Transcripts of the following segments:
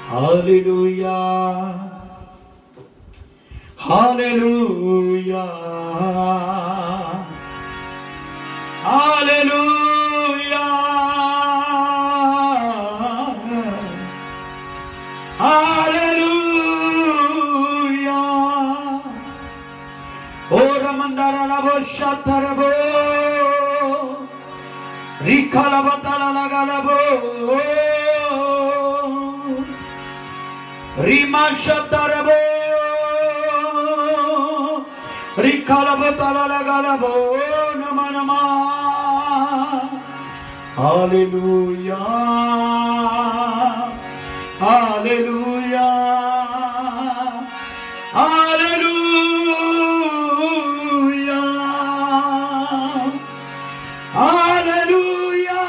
Hallelujah hallelujah hallelujah hallelujah ओ रमंदारा लबो शातरबो रिखला बताला लगालबो रिमा शातरबो रिखला बताला लगालबो नमा नमा hallelujah hallelujah hallelujah hallelujah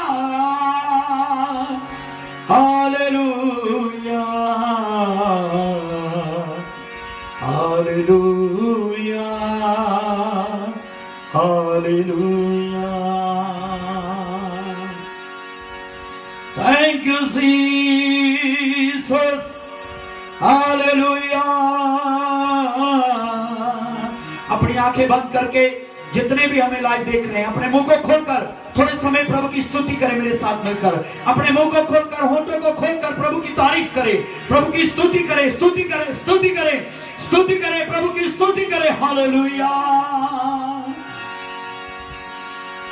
hallelujah hallelujah hallelujah thank you Jesus hallelujah. अपनी आंखें बंद करके जितने भी हमें लाइव देख रहे हैं अपने मुंह को खोलकर थोड़े समय प्रभु की स्तुति करें मेरे साथ मिलकर। अपने मुंह को खोलकर होठों को खोलकर प्रभु की तारीफ करें, प्रभु की स्तुति करें, स्तुति करें, स्तुति करें, स्तुति करें, प्रभु की स्तुति करें। हालेलुया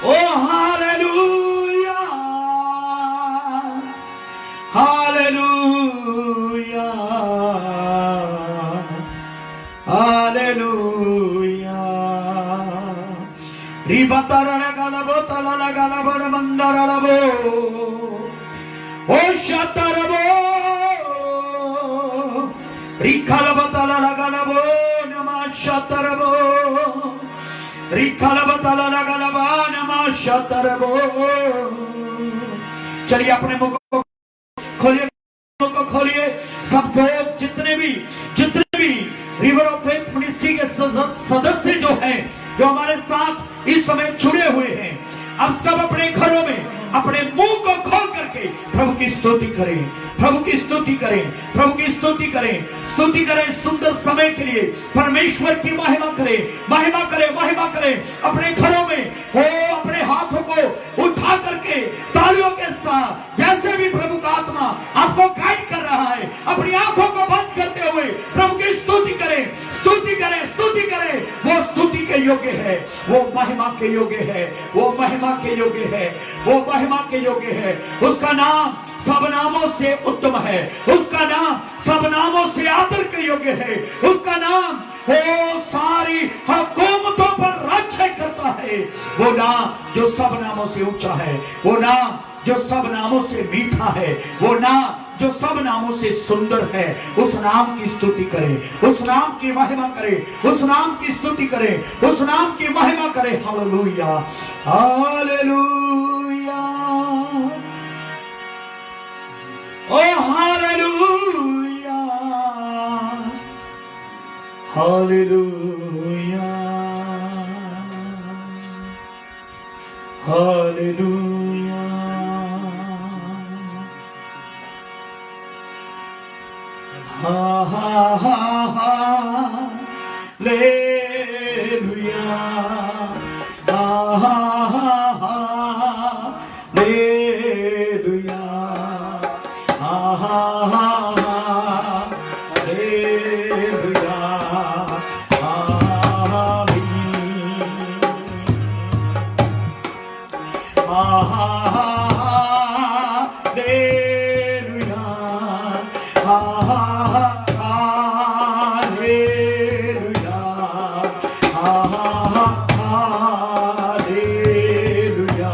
ओ हालेलुया हालेलुया हालेलुया रिबतारा गालबो तलाला गालबो मंदरलबो ओ शातरबो रिखलबो तलाला गालबो नमा शातरबो रिखलबो तलाला गालबो नमा शातरबो। चलिए अपने मुख को खोलिए, खोलिए सबको। जितने भी रिवर ऑफ फेथ मिनिस्ट्री के सदस्य जो हैं, जो हमारे साथ इस समय जुड़े हुए हैं, अब सब अपने घरों में अपने मुंह को खोल करके प्रभु की स्तुति करें, प्रभु की स्तुति करें, प्रभु की स्तुति करें, स्तुति करें। सुंदर समय के लिए परमेश्वर की महिमा करें, महिमा करें, महिमा करें। अपने घरों में हो अपने हाथों को उठा करके तालियों के साथ जैसे भी प्रभु का आत्मा आपको गाइड कर रहा है, अपनी आंखों को बंद करते हुए प्रभु की स्तुति करें, स्तुति करें, स्तुति करें। वो स्तुति के योग्य है, वो महिमा के योग्य है, वो महिमा के योग्य है, वो महिमा के योग्य है। उसका नाम सब नामों से उत्तम है, उसका नाम सब नामों से आदर के योग्य है, उसका नाम वो सारी हुकूमतों पर राज्य करता है। वो नाम जो सब नामों से ऊंचा है, वो नाम जो सब नामों से मीठा है, वो नाम जो सब नामों से सुंदर है। उस नाम की स्तुति करें, उस नाम की महिमा करें, उस नाम की स्तुति करें, उस नाम की महिमा करें। हालेलुया हालेलुया ओ हालेलुया हालेलुया हालेलुया हा हा हा हालेलुया हा हा हा हालेलुया हा हा हा हालेलुया आमीन हा हा हा हालेलुया हा हा हालेलुया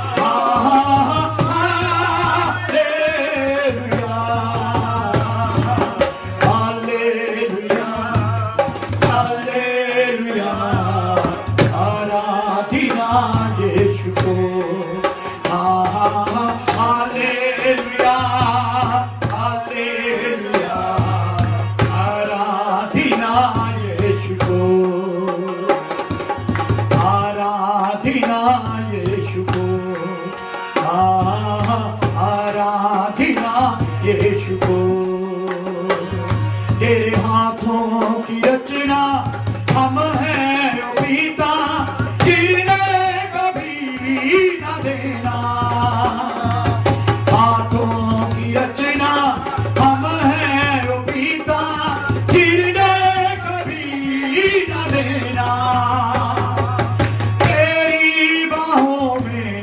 हा हा हालेलुया यीशु को। तेरे हाथों की रचना हम हैं ओ पिता, गिरने कभी न देना। हाथों की रचना हम हैं ओ पिता, गिरने कभी न देना। तेरी बाहों में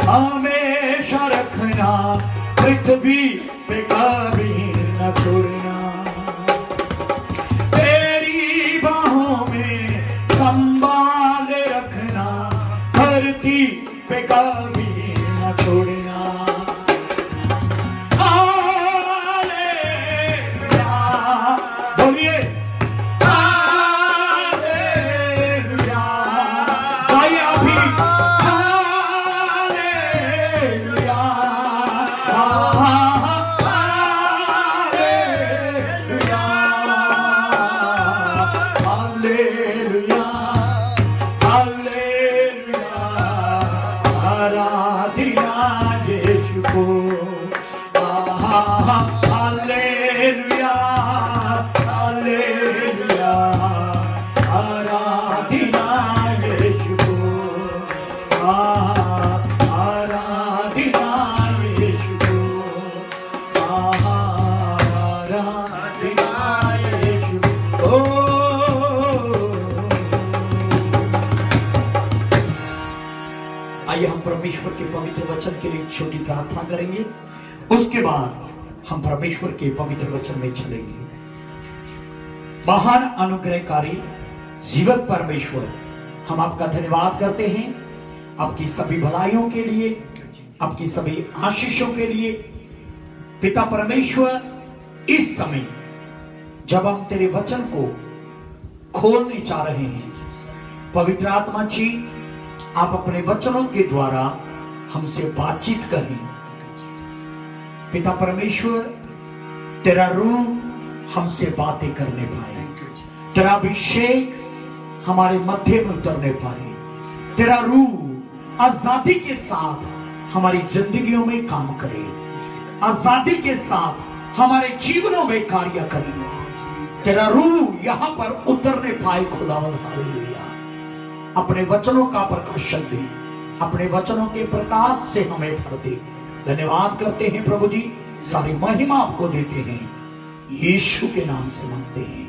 हमेशा रखना, पृथ्वी पे कभी न छोड़ना। तेरी बाहों में संभाल रखना, धरती पे कभी न छोड़ना। हालेलुया, बोलिए हालेलुया। आइए अभी हालेलुया, हालेलुया, हालेलुया। आराधना यीशु को। Hallelujah, hallelujah. आराधना यीशु को। आराधना यीशु को। आराधना यीशु को। आइए हम परमेश्वर के पवित्र वचन के लिए छोटी प्रार्थना करेंगे, उसके बाद हम परमेश्वर के पवित्र वचन में चलेंगे। महान अनुग्रहकारी जीवत परमेश्वर, हम आपका धन्यवाद करते हैं आपकी सभी भलाइयों के लिए, आपकी सभी आशीषों के लिए। पिता परमेश्वर, इस समय जब हम तेरे वचन को खोलने जा रहे हैं, पवित्र आत्मा जी आप अपने वचनों के द्वारा हमसे बातचीत करें। पिता परमेश्वर, तेरा रूह हमसे बातें करने पाए, तेरा अभिषेक हमारे मध्य में उतरने पाए, तेरा रूह आजादी के साथ हमारी जिंदगियों में काम करे, आजादी के साथ हमारे जीवनों में कार्य करे। तेरा रूह यहां पर उतरने पाए खुदावंद। हालेलुया। अपने वचनों का प्रकाशन दे, अपने वचनों के प्रकाश से हमें भर दे। धन्यवाद करते हैं प्रभु जी, सारी महिमा आपको देते हैं, यीशु के नाम से मांगते हैं।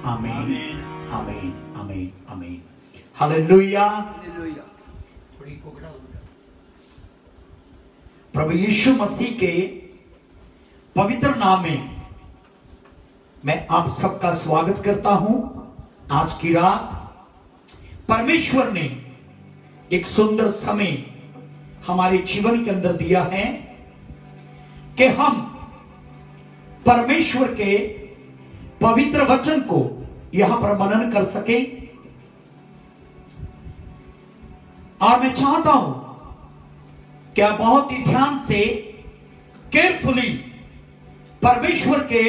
आमीन, आमीन, आमीन, आमीन। हालेलुया। प्रभु यीशु मसीह के पवित्र नाम में मैं आप सबका स्वागत करता हूं। आज की रात परमेश्वर ने एक सुंदर समय हमारे जीवन के अंदर दिया है कि हम परमेश्वर के पवित्र वचन को यहां पर मनन कर सकें। और मैं चाहता हूं कि आप बहुत ही ध्यान से, केयरफुली परमेश्वर के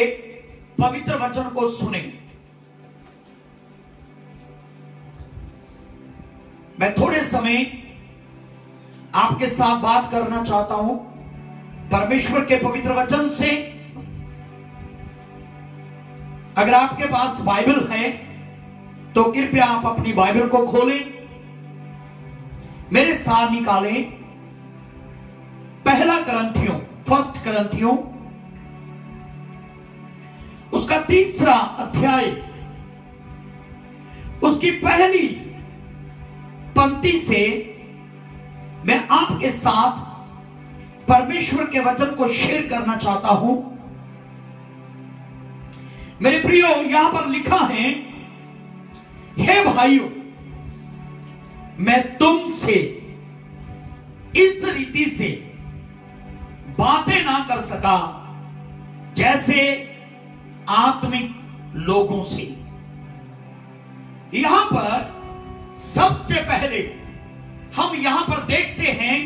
पवित्र वचन को सुने। मैं थोड़े समय आपके साथ बात करना चाहता हूं परमेश्वर के पवित्र वचन से। अगर आपके पास बाइबल है तो कृपया आप अपनी बाइबल को खोलें, मेरे साथ निकालें पहला करंथियों, फर्स्ट करंथियों, उसका 3रा अध्याय, उसकी पहली पंक्ति से मैं आपके साथ परमेश्वर के वचन को शेयर करना चाहता हूं। मेरे प्रियो, यहां पर लिखा है, हे भाइयों, मैं तुमसे इस रीति से बातें ना कर सका जैसे आत्मिक लोगों से। यहां पर सबसे पहले हम यहां पर देखते हैं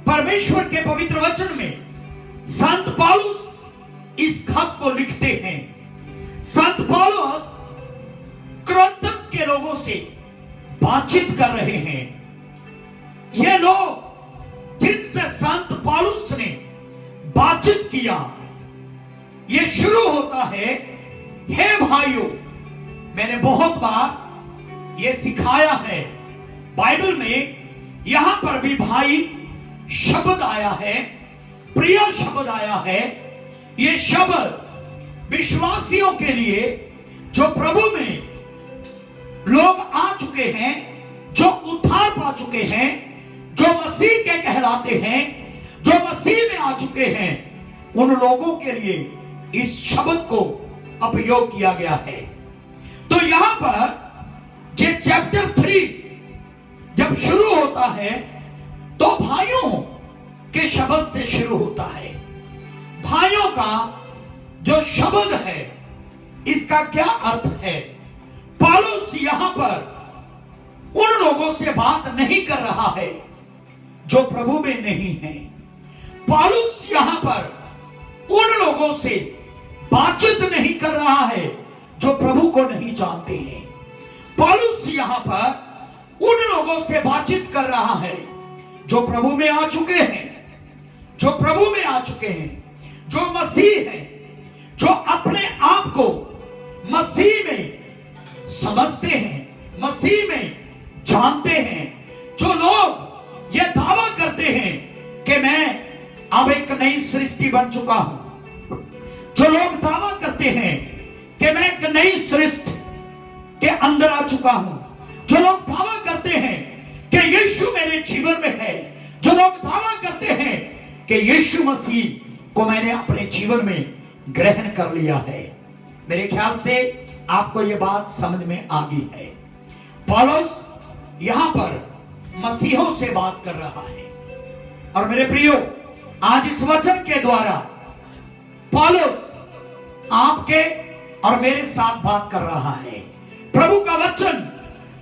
परमेश्वर के पवित्र वचन में संत पौलुस इस खत को लिखते हैं। संत पौलुस कुरिन्थस के लोगों से बातचीत कर रहे हैं। ये लोग जिनसे संत पौलुस ने बातचीत किया, ये शुरू होता है, हे भाइयों। मैंने बहुत बार ये सिखाया है, बाइबल में यहां पर भी भाई शब्द आया है, प्रिय शब्द आया है। ये शब्द विश्वासियों के लिए, जो प्रभु में लोग आ चुके हैं, जो उद्धार पा चुके हैं, जो मसीह के कहलाते हैं, जो मसीह में आ चुके हैं, उन लोगों के लिए इस शब्द को उपयोग किया गया है। तो यहां पर जे चैप्टर 3 जब शुरू होता है तो भाइयों के शब्द से शुरू होता है। भाइयों का जो शब्द है, इसका क्या अर्थ है? पौलुस यहां पर उन लोगों से बात नहीं कर रहा है जो प्रभु में नहीं है। पौलुस यहां पर उन लोगों से बातचीत नहीं कर रहा है जो प्रभु को नहीं जानते हैं। पौलुस यहां पर उन लोगों से बातचीत कर रहा है जो प्रभु में आ चुके हैं, जो प्रभु में आ चुके हैं, जो मसीह हैं, जो अपने आप को मसीह में समझते हैं, मसीह में जानते हैं, जो लोग ये दावा करते हैं कि मैं अब एक नई सृष्टि बन चुका हूं, जो लोग दावा करते हैं कि मैं एक नई सृष्टि के अंदर आ चुका हूं, जो लोग दावा करते हैं कि यीशु मेरे जीवन में है, जो लोग दावा करते हैं कि यीशु मसीह को मैंने अपने जीवन में ग्रहण कर लिया है। मेरे ख्याल से आपको यह बात समझ में आ गई है। पौलुस यहां पर मसीहों से बात कर रहा है। और मेरे प्रियो, आज इस वचन के द्वारा पौलुस आपके और मेरे साथ बात कर रहा है। प्रभु का वचन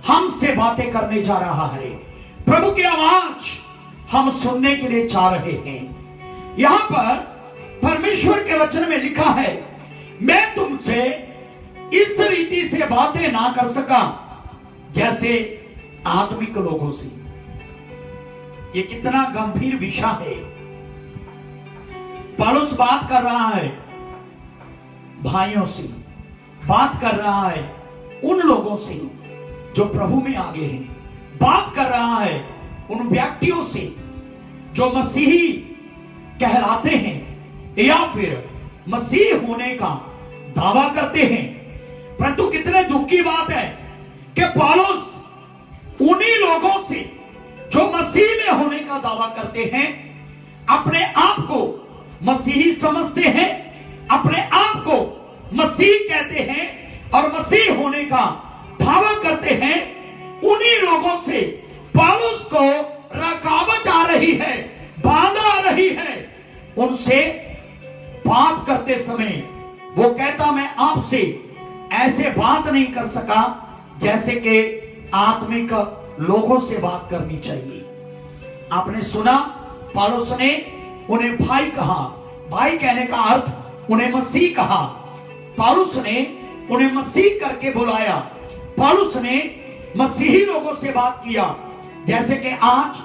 हमसे बातें करने जा रहा है। प्रभु की आवाज हम सुनने के लिए चाह रहे हैं। यहां पर परमेश्वर के वचन में लिखा है, मैं तुमसे इस रीति से बातें ना कर सका जैसे आत्मिक लोगों से। ये कितना गंभीर विषय है। पौलुस बात कर रहा है भाइयों से, बात कर रहा है उन लोगों से जो प्रभु में आगे हैं, बात कर रहा है उन व्यक्तियों से जो मसीही कहलाते हैं या फिर मसीह होने का दावा करते हैं। परंतु कितने दुख की बात है कि पौलुस उन्हीं लोगों से जो मसीह में होने का दावा करते हैं, अपने आप को मसीही समझते हैं, अपने आप को मसीह कहते हैं और मसीह होने का दावा करते हैं, उन्हीं लोगों से पौलुस को रुकावट आ रही है, बाधा आ रही है। उनसे बात करते समय वो कहता, मैं आपसे ऐसे बात नहीं कर सका जैसे कि आत्मिक लोगों से बात करनी चाहिए। आपने सुना, पौलुस ने उन्हें भाई कहा। भाई कहने का अर्थ उन्हें मसीह कहा। पौलुस ने उन्हें मसीह करके बुलाया। पौलुस ने मसीही लोगों से बात किया। जैसे कि आज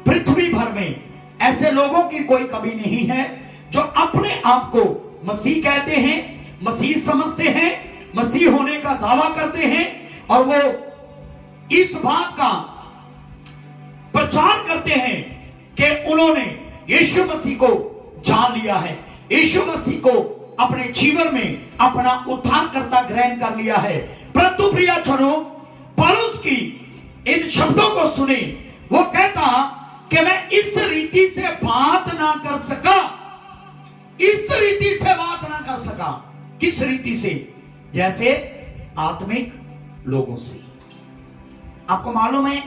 पृथ्वी भर में ऐसे लोगों की कोई कमी नहीं है जो अपने आप को मसीह कहते हैं, मसीह समझते हैं, मसीह होने का दावा करते हैं और वो इस बात का प्रचार करते हैं कि उन्होंने यीशु मसीह को जान लिया है, यीशु मसीह को अपने जीवन में अपना उद्धारकर्ता ग्रहण कर लिया है। परंतु प्रियजनों, पौलुस की इन शब्दों को सुने, वो कहता कि मैं इस रीति से बात ना कर सका, इस रीति से बात ना कर सका। किस रीति से? जैसे आत्मिक लोगों से। आपको मालूम है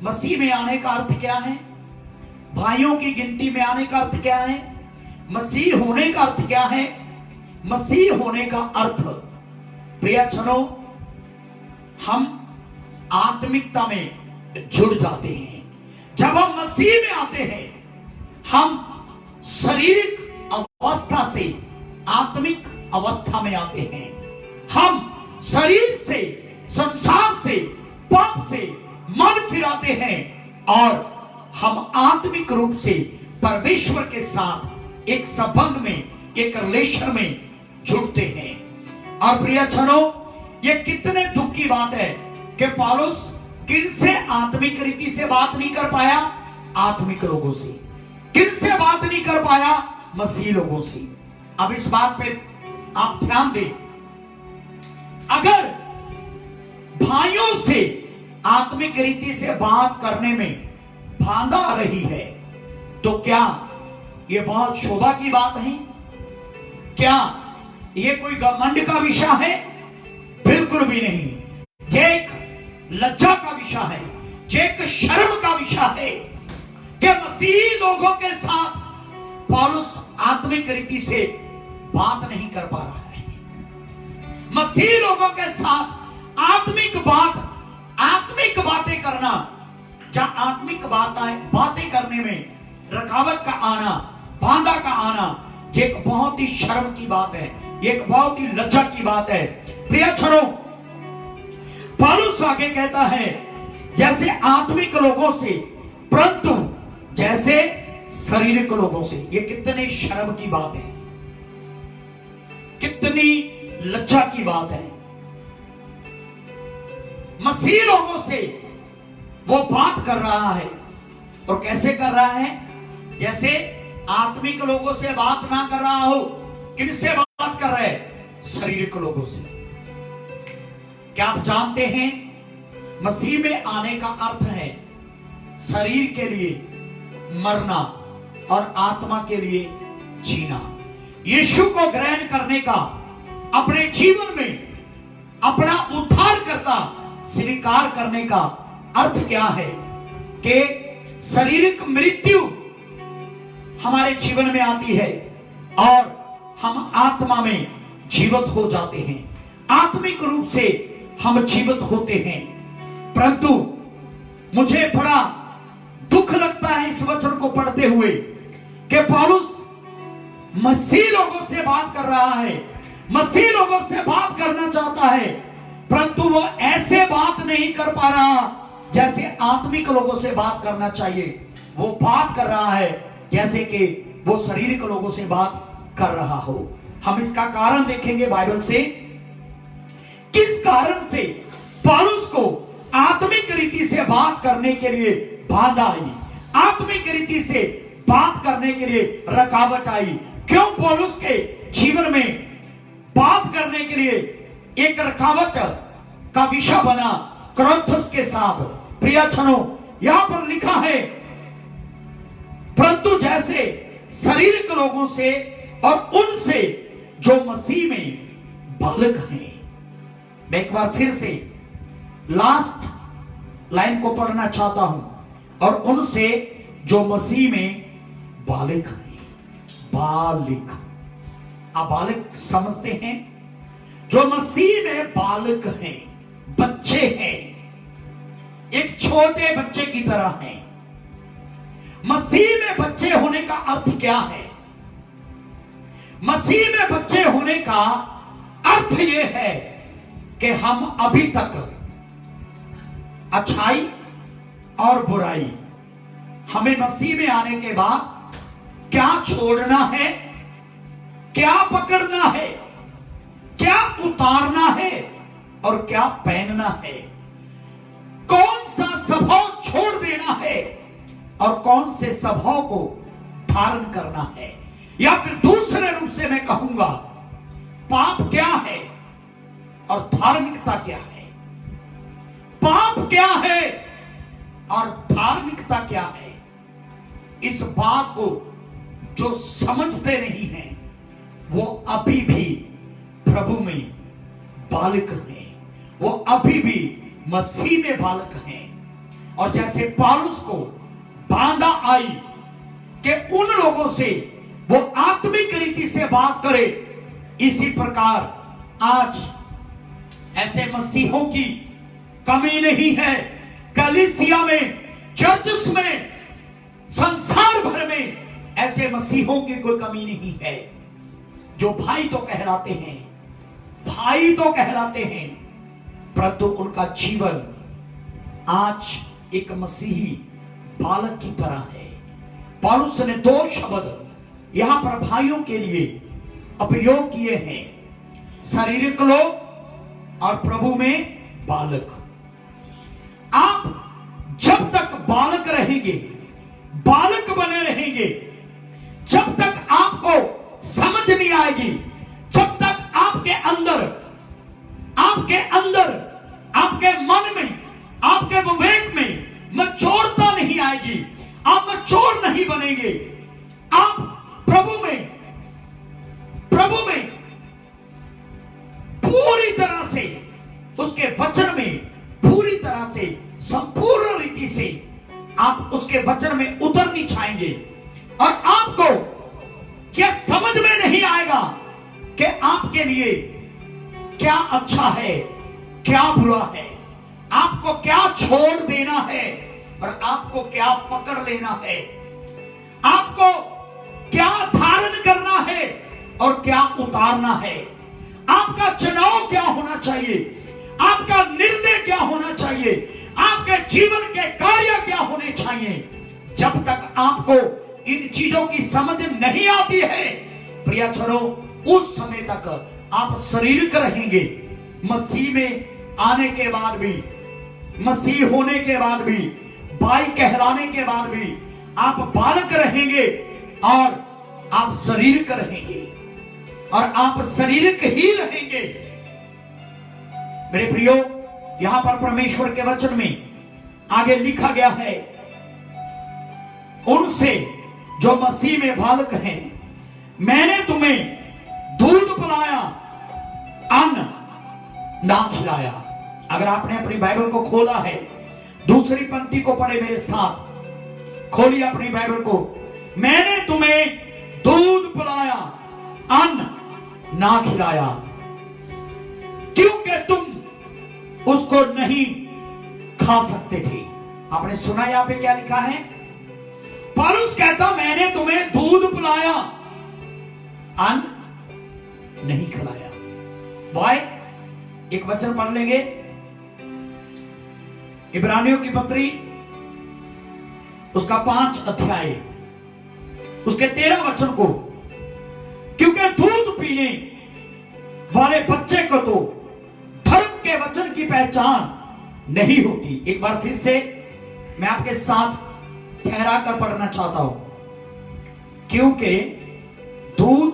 मसीह में आने का अर्थ क्या है? भाइयों की गिनती में आने का अर्थ क्या है? मसीह होने का अर्थ क्या है? मसीह होने का अर्थ, प्रियजनों, हम आत्मिकता में जुड़ जाते हैं। जब हम मसीह में आते हैं, हम शारीरिक अवस्था से आत्मिक अवस्था में आते हैं। हम शरीर से, संसार से, पाप से मन फिराते हैं और हम आत्मिक रूप से परमेश्वर के साथ एक संबंध में, एक रिलेशन में झुकते हैं। और प्रिय जनों, ये कितने दुख की बात है कि पौलुस किनसे आत्मिक रीति से बात नहीं कर पाया? आत्मिक लोगों से। किनसे बात नहीं कर पाया? मसीह लोगों से। अब इस बात पे आप ध्यान दें, अगर भाइयों से आत्मिक रीति से बात करने में बाधा आ रही है तो क्या यह बहुत शोभा की बात है? क्या यह कोई घमंड का विषय है? बिल्कुल भी नहीं। यह एक लज्जा का विषय है, यह एक शर्म का विषय है कि मसीही लोगों के साथ पौलुस आत्मिक रीति से बात नहीं कर पा रहा है। मसीही लोगों के साथ आत्मिक बातें करना, जहां आत्मिक बातें करने में रुकावट का आना, बाधा का आना, ये एक बहुत ही शर्म की बात है, एक बहुत ही लज्जा की बात है। प्रिय जनों, पौलुस आगे कहता है जैसे आत्मिक लोगों से परंतु जैसे शारीरिक लोगों से। ये कितने शर्म की बात है, कितनी लज्जा की बात है। मसीह लोगों से वो बात कर रहा है, और कैसे कर रहा है? जैसे आत्मिक लोगों से बात ना कर रहा हो। किनसे बात कर रहा है? शारीरिक लोगों से। क्या आप जानते हैं मसीह में आने का अर्थ है शरीर के लिए मरना और आत्मा के लिए जीना। यीशु को ग्रहण करने का, अपने जीवन में अपना उद्धारकर्ता स्वीकार करने का अर्थ क्या है कि शारीरिक मृत्यु हमारे जीवन में आती है और हम आत्मा में जीवित हो जाते हैं, आत्मिक रूप से हम जीवित होते हैं। परंतु मुझे बड़ा दुख लगता है इस वचन को पढ़ते हुए कि पौलुस मसीह लोगों से बात कर रहा है, मसीह लोगों से बात करना चाहता है, परंतु वो ऐसे बात नहीं कर पा रहा जैसे आत्मिक लोगों से बात करना चाहिए। वो बात कर रहा है जैसे कि वो शारीरिक लोगों से बात कर रहा हो। हम इसका कारण देखेंगे बाइबल से, किस कारण से पौलुस को आत्मिक रीति से बात करने के लिए बाधा आई, आत्मिक रीति से बात करने के लिए रुकावट आई। क्यों पौलुस के जीवन में बात करने के लिए एक रुकावट का विषय बना कुरिन्थुस के साथ? प्रिय जनों, यहां पर लिखा है परंतु जैसे शारीरिक लोगों से और उनसे जो मसीह में बालक हैं। मैं एक बार फिर से लास्ट लाइन को पढ़ना चाहता हूं, और उनसे जो मसीह में बालक हैं। बालक, आप बालक समझते हैं? जो मसीह में बालक हैं, बच्चे हैं, एक छोटे बच्चे की तरह हैं। मसीह में बच्चे होने का अर्थ क्या है? मसीह में बच्चे होने का अर्थ यह है कि हम अभी तक अच्छाई और बुराई, हमें मसीह में आने के बाद क्या छोड़ना है, क्या पकड़ना है, क्या उतारना है और क्या पहनना है, कौन सा स्वभाव छोड़ देना है और कौन से स्वभाव को धारण करना है। या फिर दूसरे रूप से मैं कहूंगा, पाप क्या है और धार्मिकता क्या है। पाप क्या है और धार्मिकता क्या है, इस बात को जो समझते नहीं हैं वो अभी भी प्रभु में बालक हैं, वो अभी भी मसीह में बालक हैं। और जैसे पौलुस को बाधा आई कि उन लोगों से वो आत्मिक रीति से बात करे, इसी प्रकार आज ऐसे मसीहों की कमी नहीं है। कलीसिया में, चर्चेस में, संसार भर में ऐसे मसीहों की कोई कमी नहीं है जो भाई तो कहलाते हैं, भाई तो कहलाते हैं, परंतु उनका जीवन आज एक मसीही बालक की तरह है। पौलुस ने दो शब्द यहां पर भाइयों के लिए उपयोग किए हैं। शारीरिक लोग और प्रभु में बालक। आप जब तक बालक रहेंगे, बालक बने रहेंगे, जब तक आपको समझ नहीं आएगी, जब तक आपके अंदर आपके मन में, आपके विवेक में मैच्योरता नहीं आएगी, आप मैच्योर नहीं बनेंगे, आप प्रभु में पूरी तरह से, उसके वचन में पूरी तरह से, संपूर्ण रीति से आप उसके वचन में उतरनी चाहेंगे। और आपको क्या समझ में नहीं आएगा कि आपके लिए क्या अच्छा है, क्या बुरा है, आपको क्या छोड़ देना है और आपको क्या पकड़ लेना है, आपको क्या धारण करना है और क्या उतारना है, आपका चुनाव क्या होना चाहिए, आपका निर्णय क्या होना चाहिए, आपके जीवन के कार्य क्या होने चाहिए। जब तक आपको इन चीजों की समझ नहीं आती है प्रियजनों, उस समय तक आप शारीरिक रहेंगे। मसीह में आने के बाद भी, मसीह होने के बाद भी, भाई कहलाने के बाद भी आप बालक रहेंगे और आप शारीरिक रहेंगे और आप शारीरिक ही रहेंगे। मेरे प्रियो, यहां पर परमेश्वर के वचन में आगे लिखा गया है, उनसे जो मसीह में बालक हैं, मैंने तुम्हें दूध पिलाया, अन्न ना खिलाया। अगर आपने अपनी बाइबल को खोला है, दूसरी पंक्ति को पढ़े मेरे साथ, खोलिए अपनी बाइबल को। मैंने तुम्हें दूध पिलाया, अन्न ना खिलाया, क्योंकि तुम उसको नहीं खा सकते थे। आपने सुना यहां पे क्या लिखा है? पौलुस कहता मैंने तुम्हें दूध पिलाया, अन्न नहीं खिलाया। बॉय, एक वचन पढ़ लेंगे, इब्रानियों की पत्री उसका 5 अध्याय उसके 13 वचन को, क्योंकि दूध पीने वाले बच्चे को तो धर्म के वचन की पहचान नहीं होती। एक बार फिर से मैं आपके साथ ठहरा कर पढ़ना चाहता हूं, क्योंकि दूध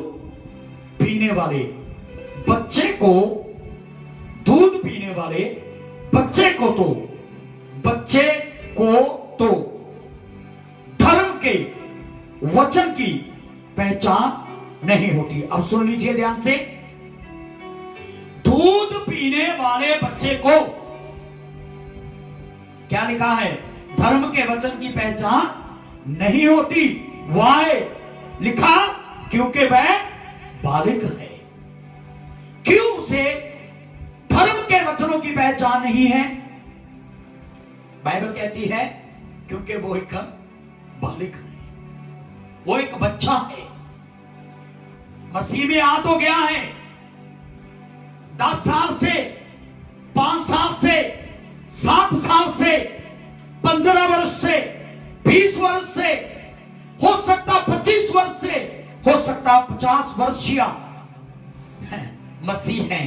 पीने वाले बच्चे को, दूध पीने वाले बच्चे को तो धर्म के वचन की पहचान नहीं होती। अब सुन लीजिए ध्यान से, दूध पीने वाले बच्चे को क्या लिखा है? धर्म के वचन की पहचान नहीं होती। वाय लिखा? क्योंकि वह बालिक है। क्यों उसे धर्म के वचनों की पहचान नहीं है? बाइबल कहती है क्योंकि वो एक बालिक है, वो एक बच्चा है, मसीह में आ तो गया है, 10 साल से, 5 साल से, 7 साल से, 15 वर्ष से, 20 वर्ष से, हो सकता 25 वर्ष से, हो सकता 50 वर्षीय मसीह हैं।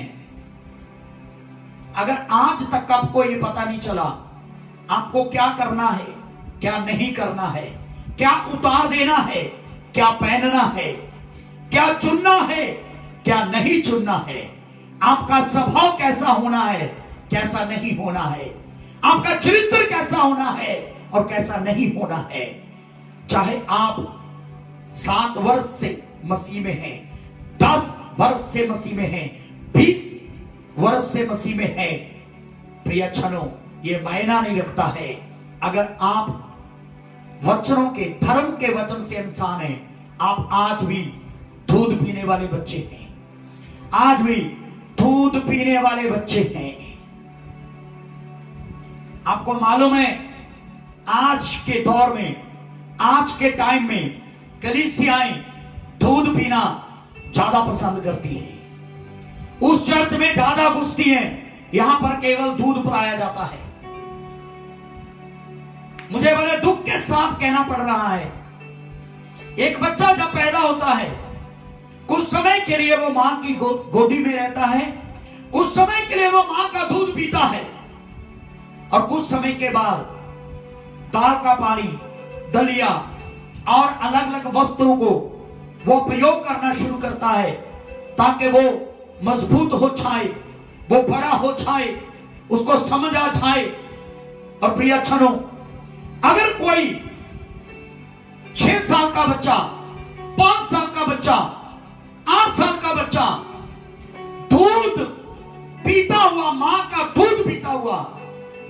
अगर आज तक आपको यह पता नहीं चला आपको क्या करना है, क्या नहीं करना है, क्या उतार देना है, क्या पहनना है, क्या चुनना है, क्या नहीं चुनना है, आपका स्वभाव कैसा होना है, कैसा नहीं होना है, आपका चरित्र कैसा होना है और कैसा नहीं होना है, चाहे आप 7 वर्ष से मसीह में हैं, 10 वर्ष से मसीह में हैं, 20 वर्ष से मसीह में हैं, प्रियजनों, यह मायना नहीं रखता है। अगर आप वचनों के, धर्म के वचन से इंसान हैं, आप आज भी दूध पीने वाले बच्चे हैं, आज भी दूध पीने वाले बच्चे हैं। आपको मालूम है आज के दौर में, आज के टाइम में कलीसियाएं दूध पीना ज्यादा पसंद करती हैं, उस चर्च में ज्यादा घुसती हैं, यहां पर केवल दूध पिलाया जाता है। मुझे बड़े दुख के साथ कहना पड़ रहा है, एक बच्चा जब पैदा होता है, कुछ समय के लिए वो मां की गोदी में रहता है, कुछ समय के लिए वो मां का दूध पीता है, और कुछ समय के बाद दाल का पानी, दलिया और अलग अलग वस्त्रों को वो प्रयोग करना शुरू करता है ताकि वो मजबूत हो जाए, वो बड़ा हो जाए, उसको समझ आ जाए। और प्रिय छनों, अगर कोई 6 साल का बच्चा, 5 साल का बच्चा, 8 साल का बच्चा दूध पीता हुआ, मां का दूध पीता हुआ,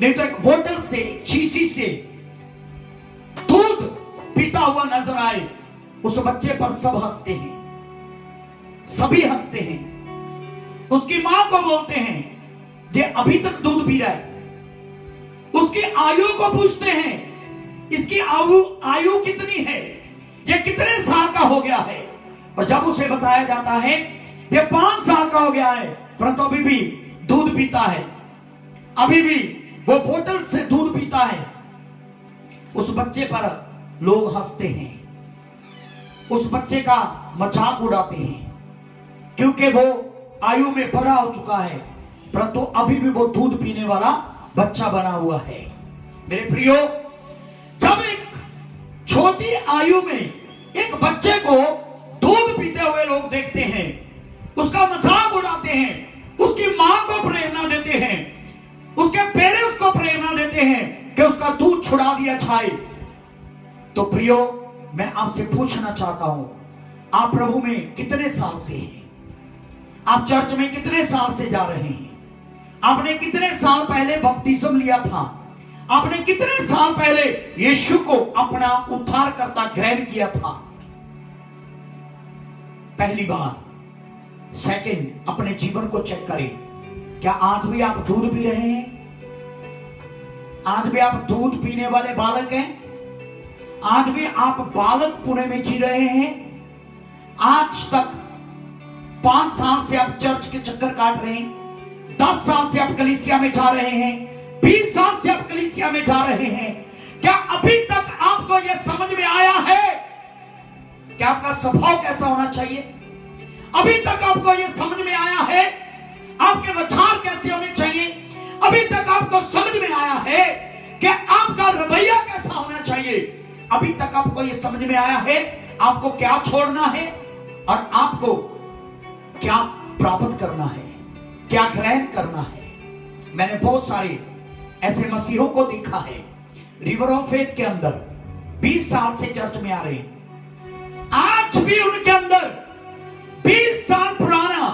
नहीं तो एक बोतल से, एक शीशी से दूध पीता हुआ नजर आए, उस बच्चे पर सब हंसते हैं, सभी हंसते हैं। उसकी मां को बोलते हैं जे अभी तक दूध पी रहा है। उसकी आयु को पूछते हैं, इसकी आयु कितनी है, ये कितने साल का हो गया है। और जब उसे बताया जाता है ये 5 साल का हो गया है, परंतु अभी भी दूध पीता है, अभी भी वो बोतल से दूध पीता है, उस बच्चे पर लोग हंसते हैं, उस बच्चे का मजाक उड़ाते हैं, क्योंकि वो आयु में बड़ा हो चुका है, परंतु अभी भी वो दूध पीने वाला बच्चा बना हुआ है। मेरे प्रियो, जब एक छोटी आयु में एक बच्चे को दूध पीते हुए लोग देखते हैं, उसका मजाक उड़ाते हैं, उसकी मां को प्रेरणा देते हैं, उसके पेरेंट्स को प्रेरणा देते हैं कि उसका दूध छुड़ा दिया जाए, तो प्रियो, मैं आपसे पूछना चाहता हूं, आप प्रभु में कितने साल से हैं? आप चर्च में कितने साल से जा रहे हैं? आपने कितने साल पहले बपतिस्म लिया था? आपने कितने साल पहले यीशु को अपना उद्धारकर्ता ग्रहण किया था? पहली बात। सेकंड, अपने जीवन को चेक करें, क्या आज भी आप दूध पी रहे हैं? आज भी आप दूध पीने वाले बालक हैं? आज भी आप बालक पुणे में जी रहे हैं? आज तक 5 साल से आप चर्च के चक्कर काट रहे हैं, 10 साल से आप कलीसिया में जा रहे हैं, 20 साल से आप कलीसिया में जा रहे हैं, क्या अभी तक आपको यह समझ में आया है कि आपका स्वभाव कैसा होना चाहिए? अभी तक आपको यह समझ में आया है आपके विचार कैसे होने चाहिए? अभी तक आपको समझ में आया है कि आपका रवैया कैसा होना चाहिए? अभी तक आपको यह समझ में आया है आपको क्या छोड़ना है और आपको क्या प्राप्त करना है, क्या ग्रहण करना है? मैंने बहुत सारे ऐसे मसीहों को देखा है रिवर ऑफ फेथ के अंदर, 20 साल से चर्च में आ रहे हैं, आज भी उनके अंदर 20 साल पुराना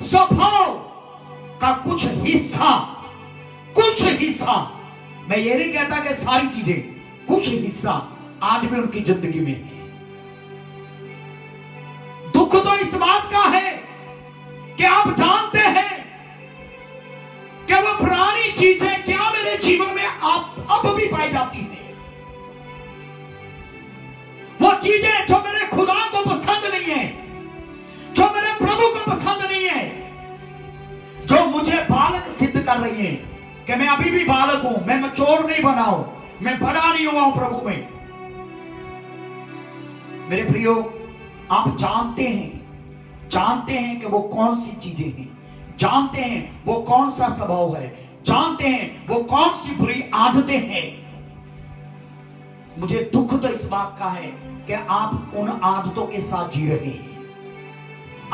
स्वभाव का कुछ हिस्सा, मैं ये नहीं कहता कि सारी चीजें, कुछ हिस्सा आज भी उनकी जिंदगी में है। दुख तो इस बात का है कि आप जानते हैं कि वो पुरानी चीजें क्या मेरे जीवन में अब भी पाई जाती हैं। वो चीजें जो मेरे खुदा को पसंद नहीं है, जो मेरे प्रभु को पसंद नहीं है, जो मुझे बालक सिद्ध कर रही है कि मैं अभी भी बालक हूं, मैं मैच्योर नहीं बना हूं, मैं बड़ा नहीं हुआ हूं प्रभु में। मेरे प्रियो, आप जानते हैं कि वो कौन सी चीजें हैं, जानते हैं वो कौन सा स्वभाव है, जानते हैं वो कौन सी बुरी आदतें हैं। मुझे दुख तो इस बात का है कि आप उन आदतों के साथ जी रहे हैं,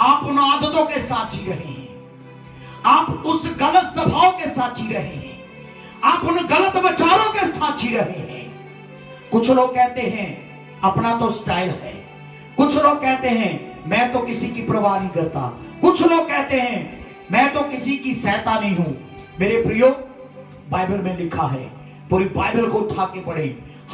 आप उन आदतों के साथ जी रहे हैं, आप उस गलत स्वभाव के साथ जी रहे हैं, आप उन गलत विचारों के साथ जी रहे हैं। कुछ लोग कहते हैं अपना तो स्टाइल है, कुछ लोग कहते हैं मैं तो किसी की परवाह नहीं करता, कुछ लोग कहते हैं मैं तो किसी की सहायता नहीं हूं। मेरे प्रियो, बाइबल में लिखा है, पूरी बाइबल को उठा के पढ़े,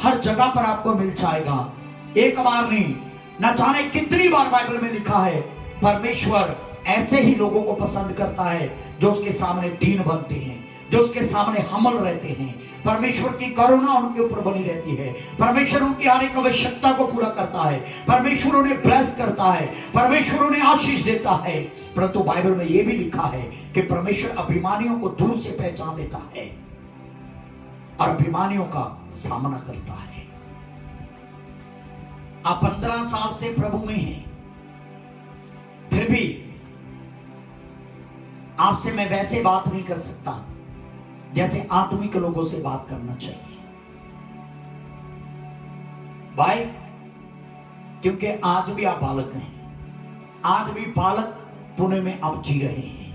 हर जगह पर आपको मिल जाएगा। एक बार नहीं, न जाने कितनी बार बाइबल में लिखा है, परमेश्वर ऐसे ही लोगों को पसंद करता है जो उसके सामने दीन बनते हैं, जो उसके सामने हमल रहते हैं। परमेश्वर की करुणा उनके ऊपर बनी रहती है, परमेश्वर उनकी हर एक आवश्यकता को पूरा करता है, परमेश्वर उन्हें ब्लेस करता है, परमेश्वर उन्हें आशीष देता है। परंतु बाइबल में यह भी लिखा है कि परमेश्वर अभिमानियों को दूर से पहचान लेता है और अभिमानियों का सामना करता है। आप 15 साल से प्रभु में हैं, फिर भी आपसे मैं वैसे बात नहीं कर सकता जैसे आत्मिक लोगों से बात करना चाहिए भाई, क्योंकि आज भी आप बालक हैं, आज भी बालक पुणे में आप जी रहे हैं।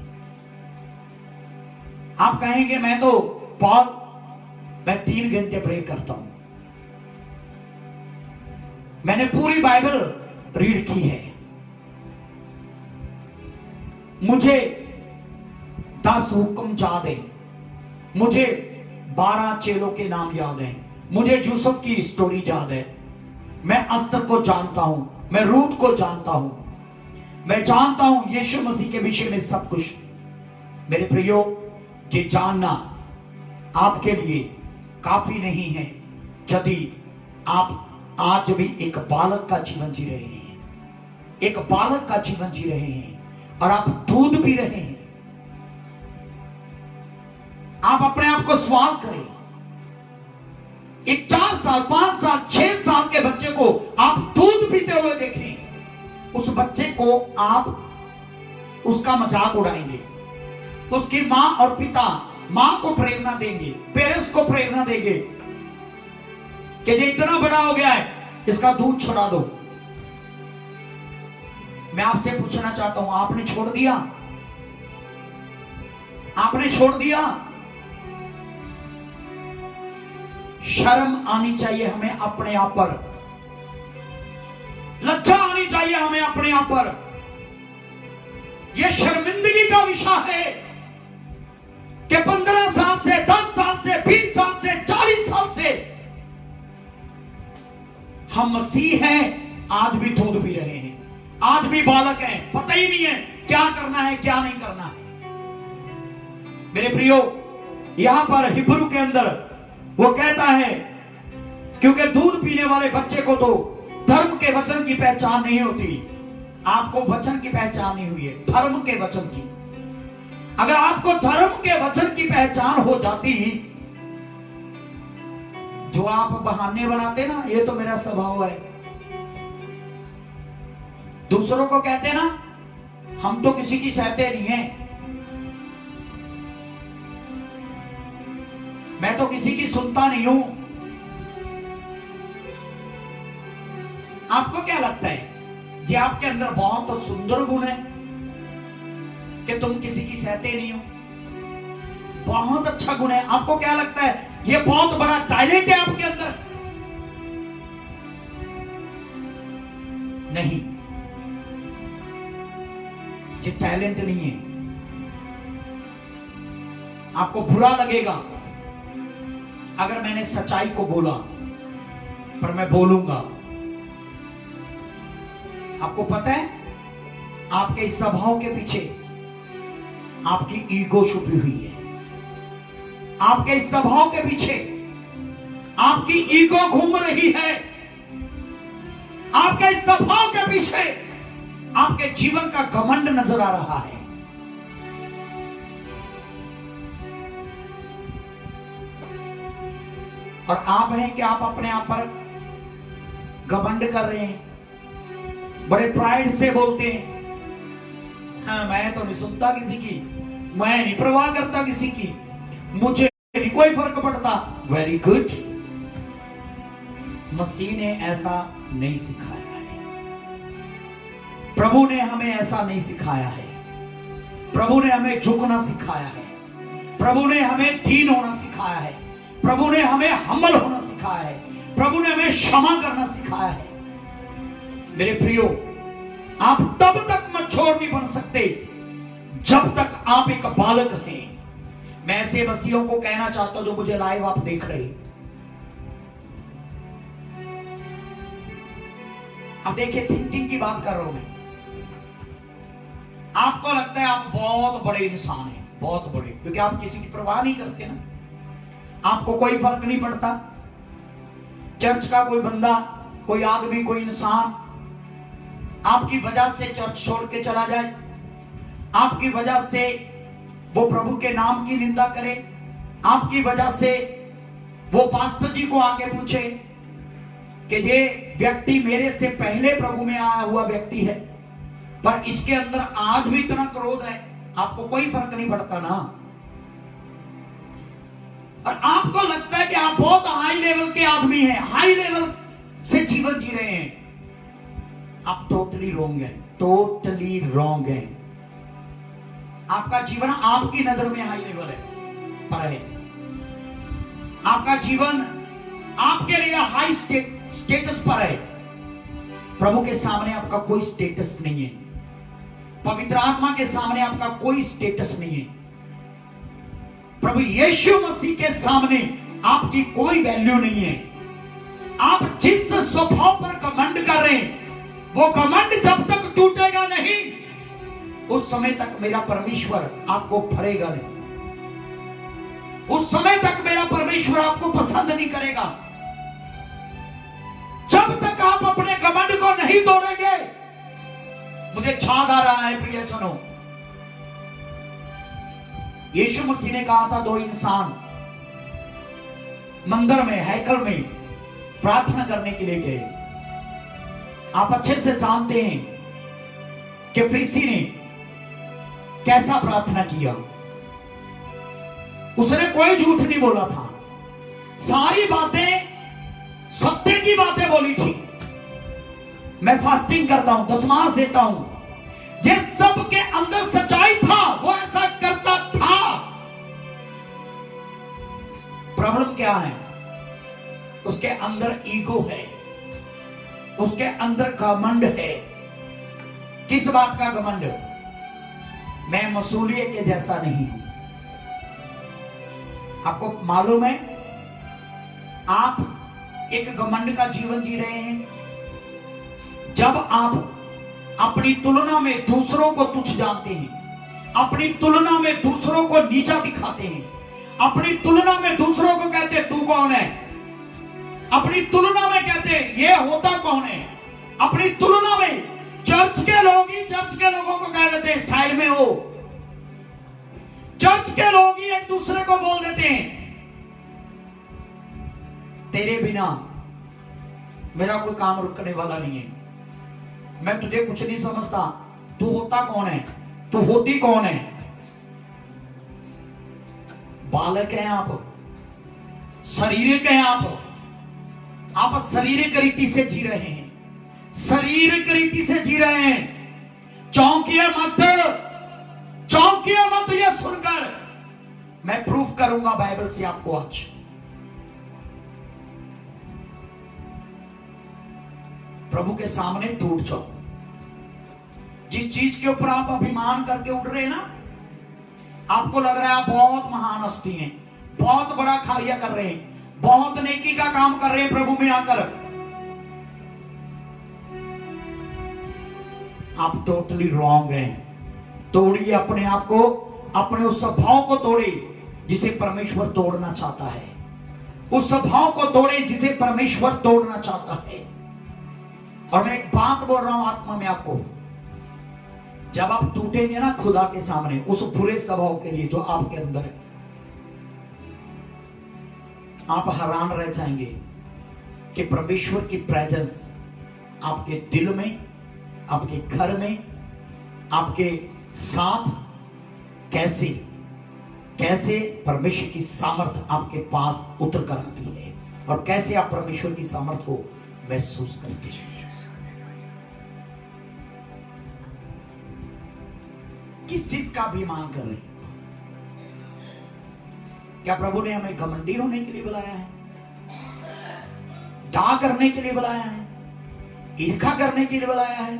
आप कहेंगे मैं तो पॉल मैं 3 घंटे प्रे करता हूं, मैंने पूरी बाइबल रीड की है, मुझे 10 हुक्म याद है, मुझे 12 चेलों के नाम याद हैं, मुझे यूसुफ की स्टोरी याद है, मैं अस्तर को जानता हूं, मैं रूत को जानता हूं, मैं जानता हूं यीशु मसीह के विषय में सब कुछ। मेरे प्रियो, ये जानना आपके लिए काफी नहीं है यदि आप आज भी एक बालक का जीवन जी रहे हैं, एक बालक का जीवन जी रहे हैं और आप दूध पी रहे हैं। आप अपने आप को सवाल करें, एक 4 साल 5 साल 6 साल के बच्चे को आप दूध पीते हुए देखें, उस बच्चे को आप उसका मजाक उड़ाएंगे, उसकी मां और पिता मां को प्रेरणा देंगे, पेरेंट्स को प्रेरणा देंगे कि ये इतना बड़ा हो गया है, इसका दूध छोड़ा दो। मैं आपसे पूछना चाहता हूं, आपने छोड़ दिया? आपने छोड़ दिया? शर्म आनी चाहिए हमें अपने आप पर, लज्जा आनी चाहिए हमें अपने आप पर। यह शर्मिंदगी का विषय है कि 15 साल से 10 साल से 20 साल से 40 साल से हम मसीह हैं, आज भी दूध पी रहे हैं, आज भी बालक हैं, पता ही नहीं है क्या करना है क्या नहीं करना है। मेरे प्रियो, यहां पर हिब्रू के अंदर वो कहता है, क्योंकि दूध पीने वाले बच्चे को तो धर्म के वचन की पहचान नहीं होती, आपको वचन की पहचान नहीं हुई है, धर्म के वचन की। अगर आपको धर्म के वचन की पहचान हो जाती, जो आप बहाने बनाते ना, ये तो मेरा स्वभाव है, दूसरों को कहते ना हम तो किसी की सहते नहीं हैं, मैं तो किसी की सुनता नहीं हूं। आपको क्या लगता है जी आपके अंदर बहुत सुंदर गुण है कि तुम किसी की सहते नहीं हो? बहुत अच्छा गुण है। आपको क्या लगता है ये बहुत बड़ा टैलेंट है आपके अंदर? नहीं, ये टैलेंट नहीं है। आपको बुरा लगेगा अगर मैंने सच्चाई को बोला, पर मैं बोलूंगा। आपको पता है आपके इस स्वभाव के पीछे आपकी ईगो छुपी हुई है, आपके इस स्वभाव के पीछे आपकी ईगो घूम रही है, आपके इस स्वभाव के पीछे आपके जीवन का घमंड नजर आ रहा है। और आप हैं कि आप अपने आप पर घमंड कर रहे हैं, बड़े प्राइड से बोलते हैं, हाँ मैं तो नहीं सुनता किसी की, मैं नहीं परवाह करता किसी की, मुझे नहीं कोई फर्क पड़ता। वेरी गुड, मसीह ने ऐसा नहीं सिखाया है, प्रभु ने हमें ऐसा नहीं सिखाया है। प्रभु ने हमें झुकना सिखाया है, प्रभु ने हमें दीन होना सिखाया है, प्रभु ने हमें हम्बल होना सिखाया है, प्रभु ने हमें क्षमा करना सिखाया है। मेरे प्रियो, आप तब तक मच्छोर नहीं बन सकते जब तक आप एक बालक हैं। मैं ऐसे मसीहों को कहना चाहता हूं जो मुझे लाइव आप देख रहे हैं। अब देखिए, थिंकिंग की बात कर रहा हूं मैं। आपको लगता है आप बहुत बड़े इंसान हैं, बहुत बड़े, क्योंकि आप किसी की परवाह नहीं करते ना, आपको कोई फर्क नहीं पड़ता। चर्च का कोई बंदा, कोई आदमी, कोई इंसान आपकी वजह से चर्च छोड़ के चला जाए, आपकी वजह से वो प्रभु के नाम की निंदा करे, आपकी वजह से वो पास्टर जी को आके पूछे कि ये व्यक्ति मेरे से पहले प्रभु में आया हुआ व्यक्ति है, पर इसके अंदर आज भी इतना क्रोध है, आपको कोई फर्क नहीं पड़ता ना। और आपको लगता है कि आप बहुत हाई लेवल के आदमी हैं, हाई लेवल से जीवन जी रहे हैं। आप टोटली रॉन्ग हैं, टोटली रॉन्ग हैं। आपका जीवन आपकी नजर में हाई लेवल है, पर है आपका जीवन आपके लिए हाई स्टेटस पर है। प्रभु के सामने आपका कोई स्टेटस नहीं है, पवित्र आत्मा के सामने आपका कोई स्टेटस नहीं है, प्रभु यीशु मसीह के सामने आपकी कोई वैल्यू नहीं है। आप जिस स्वभाव पर घमंड कर रहे हैं, वो घमंड जब तक टूटेगा नहीं, उस समय तक मेरा परमेश्वर आपको फरेगा नहीं, उस समय तक मेरा परमेश्वर आपको पसंद नहीं करेगा। जब तक आप अपने घमंड को नहीं तोड़ेंगे। मुझे छाद आ रहा है प्रियजनों, यीशु मसीह ने कहा था, दो इंसान मंदिर में, हैकल में प्रार्थना करने के लिए गए। आप अच्छे से जानते हैं कि फरीसी ने कैसा प्रार्थना किया। उसने कोई झूठ नहीं बोला था, सारी बातें सत्य की बातें बोली थी। मैं फास्टिंग करता हूं, दशमांश देता हूं, जिस सब के अंदर सच्चाई था वो ऐसा करता था। प्रॉब्लम क्या है? उसके अंदर ईगो है, उसके अंदर घमंड है। किस बात का घमंड? मैं मसूलिये के जैसा नहीं हूं। आपको मालूम है, आप एक घमंड का जीवन जी रहे हैं। जब आप अपनी तुलना में दूसरों को तुच्छ जानते हैं, अपनी तुलना में दूसरों को नीचा दिखाते हैं, अपनी तुलना में दूसरों को कहते तू कौन है, अपनी तुलना में कहते ये होता कौन है, अपनी तुलना में चर्च के लोग ही चर्च के लोगों को कह देते साइड में हो, चर्च के लोग ही एक दूसरे को बोल देते हैं तेरे बिना मेरा कोई काम रुकने वाला नहीं है, मैं तुझे कुछ नहीं समझता, तू होता कौन है, तू होती कौन है। बालक हैं आप, शारीरिक हैं आप शारीरिक रीति से जी रहे हैं, शारीरिक रीति से जी रहे हैं। चौंकिए मत, चौंकिए मत ये सुनकर। मैं प्रूफ करूंगा बाइबल से आपको आज। प्रभु के सामने टूट जाओ। जिस चीज के ऊपर आप अभिमान करके उड़ रहे हैं ना, आपको लग रहा है आप बहुत महान हस्ती हैं, बहुत बड़ा कार्य कर रहे हैं, बहुत नेकी का काम कर रहे हैं प्रभु में आकर, आप टोटली रॉन्ग हैं। तोड़िए अपने आप को, अपने उस स्वभाव को तोड़े जिसे परमेश्वर तोड़ना चाहता है, उस स्वभाव को तोड़े जिसे परमेश्वर तोड़ना चाहता है। और मैं एक बात बोल रहा हूं आत्मा में आपको, जब आप टूटेंगे ना खुदा के सामने उस बुरे स्वभाव के लिए जो आपके अंदर है, आप हैरान रह जाएंगे कि परमेश्वर की प्रेजेंस आपके दिल में, आपके घर में, आपके साथ कैसे कैसे परमेश्वर की सामर्थ आपके पास उतर कर आती है, और कैसे आप परमेश्वर की सामर्थ को महसूस करते हैं। किस चीज का अभिमान कर रहे हैं? क्या प्रभु ने हमें घमंडी होने के लिए बुलाया है, डा करने के लिए बुलाया है, ईर्ष्या करने के लिए बुलाया है,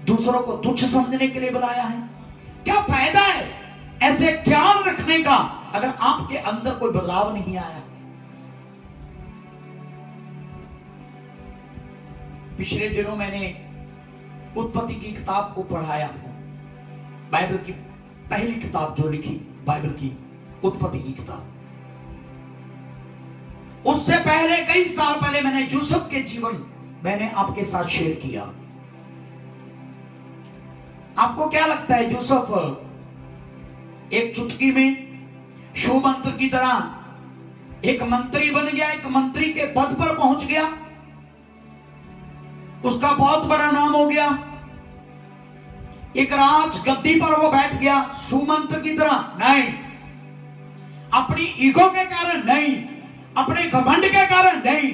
दूसरों को तुच्छ समझने के लिए बुलाया है? क्या फायदा है ऐसे ज्ञान रखने का अगर आपके अंदर कोई बदलाव नहीं आया? पिछले दिनों मैंने उत्पत्ति की किताब को पढ़ाया आपको, बाइबल की पहली किताब जो लिखी, बाइबल की उत्पत्ति की किताब। उससे पहले कई साल पहले मैंने यूसुफ के जीवन मैंने आपके साथ शेयर किया। आपको क्या लगता है यूसुफ एक चुटकी में शुभ मंत्र की तरह एक मंत्री बन गया, एक मंत्री के पद पर पहुंच गया, उसका बहुत बड़ा नाम हो गया, एक राज गद्दी पर वो बैठ गया सुमंत्र की तरह, नहीं। अपनी ईगो के कारण नहीं, अपने घमंड के कारण नहीं,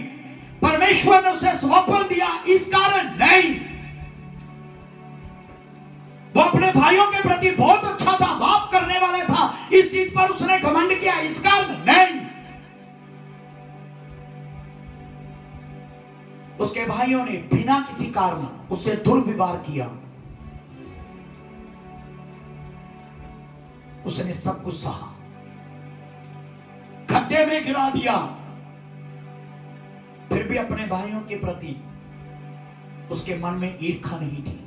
परमेश्वर ने उसे स्वप्न दिया इस कारण नहीं। वो अपने भाइयों के प्रति बहुत अच्छा था, माफ करने वाला था, इस चीज पर उसने घमंड किया इस कारण नहीं। उसके भाइयों ने बिना किसी कारण उससे दुर्व्यवहार किया, उसने सब कुछ सहा, खड्डे में गिरा दिया, फिर भी अपने भाइयों के प्रति उसके मन में ईर्ष्या नहीं थी।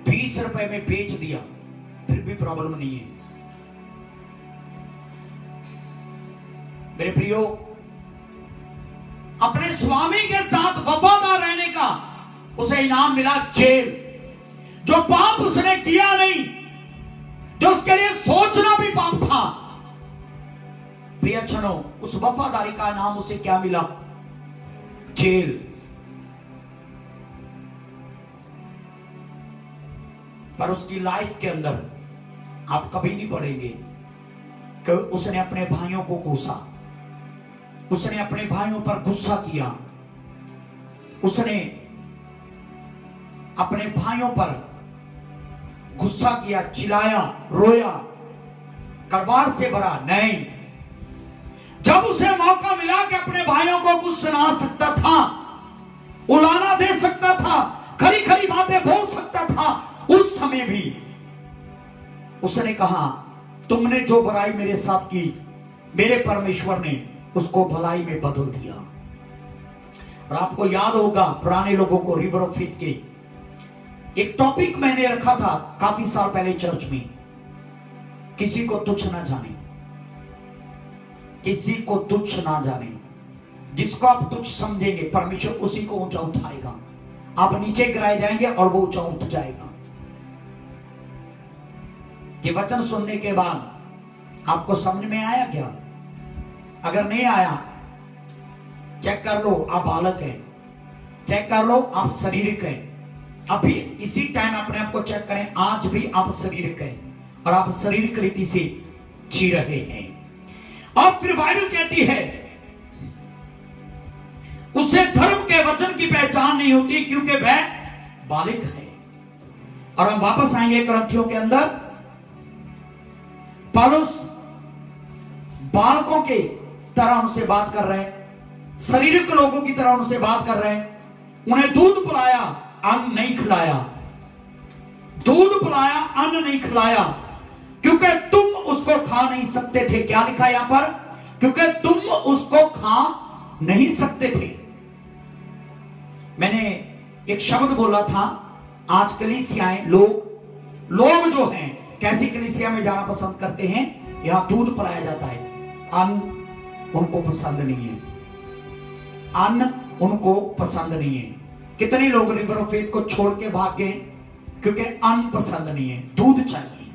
20 रुपए में बेच दिया, फिर भी प्रॉब्लम नहीं है। मेरे प्रियो, अपने स्वामी के साथ वफादार रहने का उसे इनाम मिला जेल। जो पाप उसने किया नहीं, जो उसके लिए सोचना भी पाप था, प्रियजनों, उस वफादारी का इनाम उसे क्या मिला? जेल। पर उसकी लाइफ के अंदर आप कभी नहीं पढ़ेंगे कि उसने अपने भाइयों को कोसा, उसने अपने भाइयों पर गुस्सा किया, उसने अपने भाइयों पर गुस्सा किया, चिल्लाया, रोया, कड़वाड़ से भरा। नहीं, जब उसे मौका मिला कि अपने भाइयों को कुछ सुना सकता था, उलाना दे सकता था, खरी खरी बातें बोल सकता था, उस समय भी उसने कहा, तुमने जो बुराई मेरे साथ की, मेरे परमेश्वर ने उसको भलाई में बदल दिया। और आपको याद होगा, पुराने लोगों को रिवर ऑफ फेथ के एक टॉपिक मैंने रखा था काफी साल पहले चर्च में, किसी को तुच्छ ना जाने, किसी को तुच्छ ना जाने। जिसको आप तुच्छ समझेंगे, परमेश्वर उसी को ऊंचा उठाएगा। आप नीचे गिराए जाएंगे और वो ऊंचा उठ जाएगा। ये वचन सुनने के बाद आपको समझ में आया क्या? अगर नहीं आया, चेक कर लो, आप बालक हैं, चेक कर लो, आप शारीरिक हैं। अभी इसी टाइम अपने आप को चेक करें, आज भी आप शारीरिक हैं और आप शारीरिक रीति से जी रहे हैं। और फिर बाइबल कहती है, उसे धर्म के वचन की पहचान नहीं होती क्योंकि वह बालिक है। और हम वापस आएंगे ग्रंथियों के अंदर। पौलुस बालकों के तरह उनसे बात कर रहे हैं, शारीरिक लोगों की तरह उनसे बात कर रहे हैं। उन्हें दूध पिलाया, अन्न नहीं खिलाया। दूध पिलाया, अन्न नहीं खिलाया, क्योंकि तुम उसको खा नहीं सकते थे। क्या लिखा यहां पर? क्योंकि तुम उसको खा नहीं सकते थे। मैंने एक शब्द बोला था, आज कलीसियाएं, लोग जो हैं, कैसी कलीसिया में जाना पसंद करते हैं? यहां दूध पिलाया जाता है, अन्न उनको पसंद नहीं है, अन्न उनको पसंद नहीं है। कितने लोग रिवर ऑफ फेथ को छोड़ के भाग गए क्योंकि अन्न पसंद नहीं है, दूध चाहिए,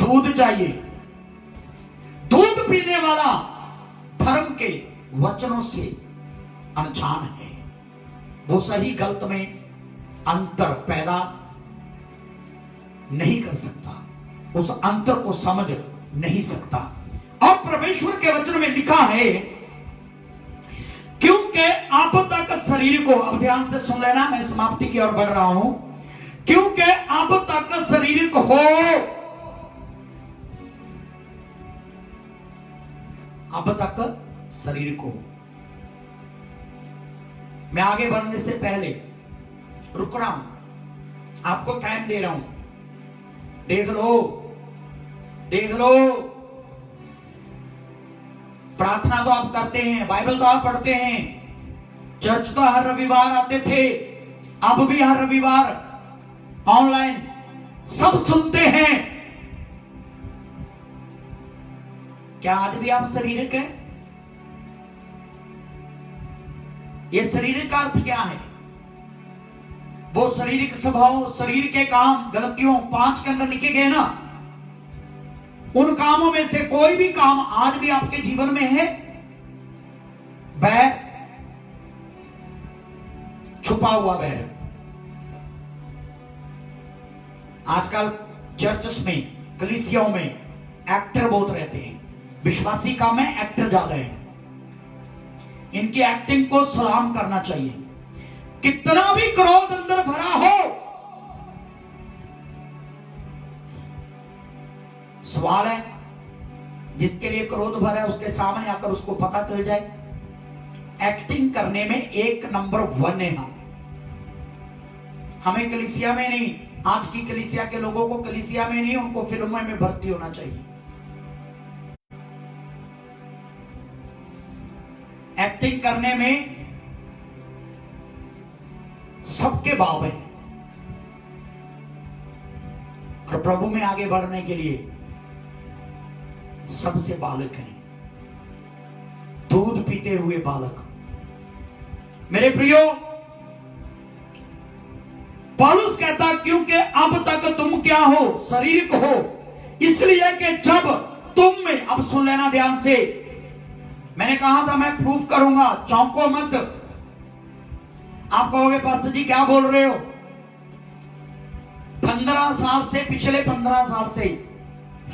दूध चाहिए। दूध पीने वाला धर्म के वचनों से अनजान है, वो सही गलत में अंतर पैदा नहीं कर सकता, उस अंतर को समझ नहीं सकता। और परमेश्वर के वचन में लिखा है, क्योंकि अब तक शरीर को, अब ध्यान से सुन लेना, मैं समाप्ति की ओर बढ़ रहा हूं, क्योंकि अब तक शरीर को हो, अब तक शरीर को। मैं आगे बढ़ने से पहले रुक रहा हूं, आपको टाइम दे रहा हूं, देख लो, देख लो। प्रार्थना तो आप करते हैं, बाइबल तो आप पढ़ते हैं, चर्च तो हर रविवार आते थे, अब भी हर रविवार ऑनलाइन सब सुनते हैं। क्या आज भी आप शारीरिक हैं? ये शारीरिक का अर्थ क्या है? वो शारीरिक स्वभाव, शरीर के काम, गलतियों 5 के अंदर लिखे गए ना, उन कामों में से कोई भी काम आज भी आपके जीवन में है? बैर, छुपा हुआ बैर, आजकल चर्चेस में, कलीसियाओं में एक्टर बहुत रहते हैं, विश्वासी कम है, एक्टर ज्यादा है। इनकी एक्टिंग को सलाम करना चाहिए। कितना भी क्रोध अंदर भरा हो, सवाल है जिसके लिए क्रोध भरा है उसके सामने आकर उसको पता चल जाए। एक्टिंग करने में 1 नंबर 1 है हम। हमें कलीसिया में नहीं, आज की कलीसिया के लोगों को कलीसिया में नहीं, उनको फिल्मों में भर्ती होना चाहिए। एक्टिंग करने में सबके बाप है, और प्रभु में आगे बढ़ने के लिए सबसे बालक हैं, दूध पीते हुए बालक। मेरे प्रियो, पौलुस कहता क्योंकि अब तक तुम क्या हो, शारीरिक हो, इसलिए कि जब तुम में, अब सुन लेना ध्यान से, मैंने कहा था मैं प्रूफ करूंगा, चौंको मत। आप कहोगे पास्टर जी क्या बोल रहे हो, 15 साल से, पिछले 15 साल से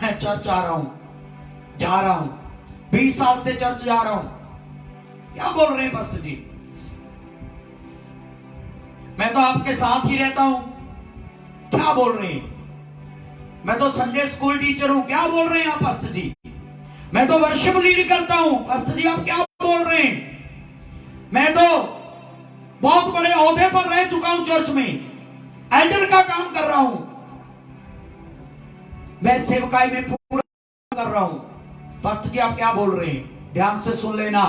मैं चर्च आ रहा हूं, जा रहा हूं, 20 साल से चर्च जा रहा हूं, क्या बोल रहे हैं पास्टर जी, मैं तो आपके साथ ही रहता हूं, क्या बोल रहे हैं, मैं तो संडे स्कूल टीचर हूं, क्या बोल रहे हैं आप पास्टर जी, मैं तो वर्शिप लीड करता हूं, पास्टर जी आप क्या बोल रहे हैं, मैं तो बहुत बड़े ओहदे पर रह चुका हूं, चर्च में एल्डर का काम कर रहा हूं, मैं सेवकाई में पूरा कर रहा हूं, पास्टर जी आप क्या बोल रहे हैं, ध्यान से सुन लेना।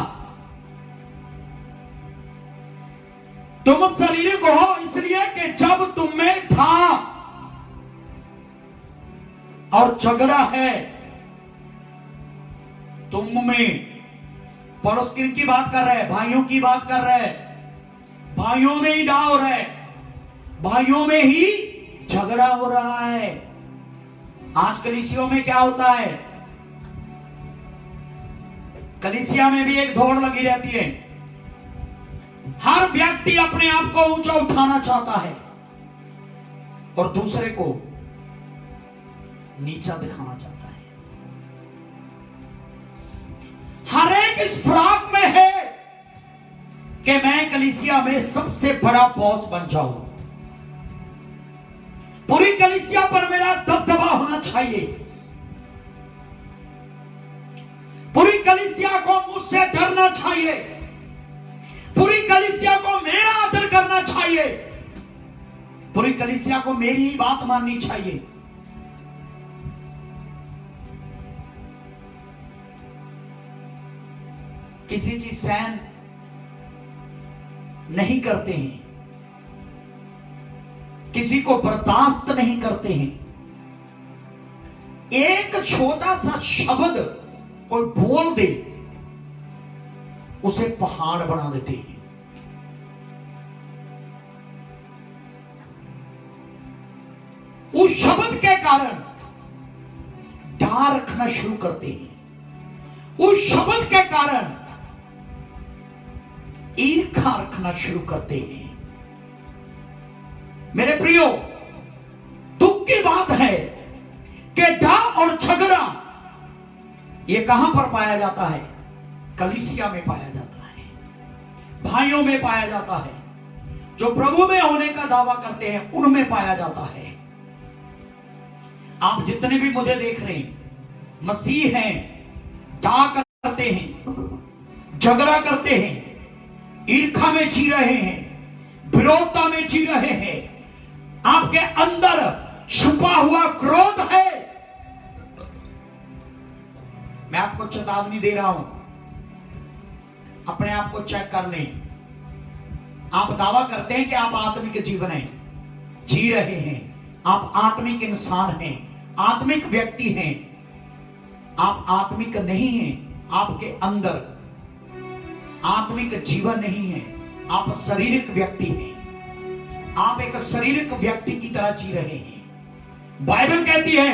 तुम शारीरिक हो इसलिए कि जब तुम में था, और झगड़ा है तुम में। पौलुस किनकी बात कर रहे हैं, भाइयों की बात कर रहे हैं, भाइयों में ही डाव हो रहा है, भाइयों में ही झगड़ा हो रहा है। आज कलीसियों में क्या होता है, कलीसिया में भी एक दौड़ लगी रहती है, हर व्यक्ति अपने आप को ऊंचा उठाना चाहता है और दूसरे को नीचा दिखाना चाहता है। हर एक इस फ्रॉक में है कि मैं कलीसिया में सबसे बड़ा बॉस बन जाऊं, पूरी कलीसिया पर मेरा दबदबा होना चाहिए, पूरी कलीसिया को मुझसे डरना चाहिए, पूरी कलीसिया को मेरा आदर करना चाहिए, पूरी कलीसिया को मेरी ही बात माननी चाहिए। किसी की सहन नहीं करते हैं, किसी को बर्दाश्त नहीं करते हैं, एक छोटा सा शब्द कोई बोल दे उसे पहाड़ बना देते हैं। उस शब्द के कारण डर रखना शुरू करते हैं, उस शब्द के कारण ईर्ष्या रखना शुरू करते हैं। मेरे प्रियो, दुख की बात है कि डर और झगड़ा ये कहां पर पाया जाता है, कलीसिया में पाया जाता है, भाइयों में पाया जाता है, जो प्रभु में होने का दावा करते हैं उनमें पाया जाता है। आप जितने भी मुझे देख रहे हैं, मसीह हैं, डा करते हैं, झगड़ा करते हैं, ईर्ष्या में जी रहे हैं, विरोधता में जी रहे हैं, आपके अंदर छुपा हुआ क्रोध है, मैं आपको चेतावनी दे रहा हूं, अपने आप को चेक कर लें। आप दावा करते हैं कि आप आत्मिक जीवन है, जी रहे हैं, आप आत्मिक इंसान हैं, आत्मिक व्यक्ति हैं, आप आत्मिक नहीं हैं, आपके अंदर आत्मिक जीवन नहीं है, आप शारीरिक व्यक्ति हैं, आप एक शारीरिक व्यक्ति की तरह जी रहे हैं। बाइबल कहती है,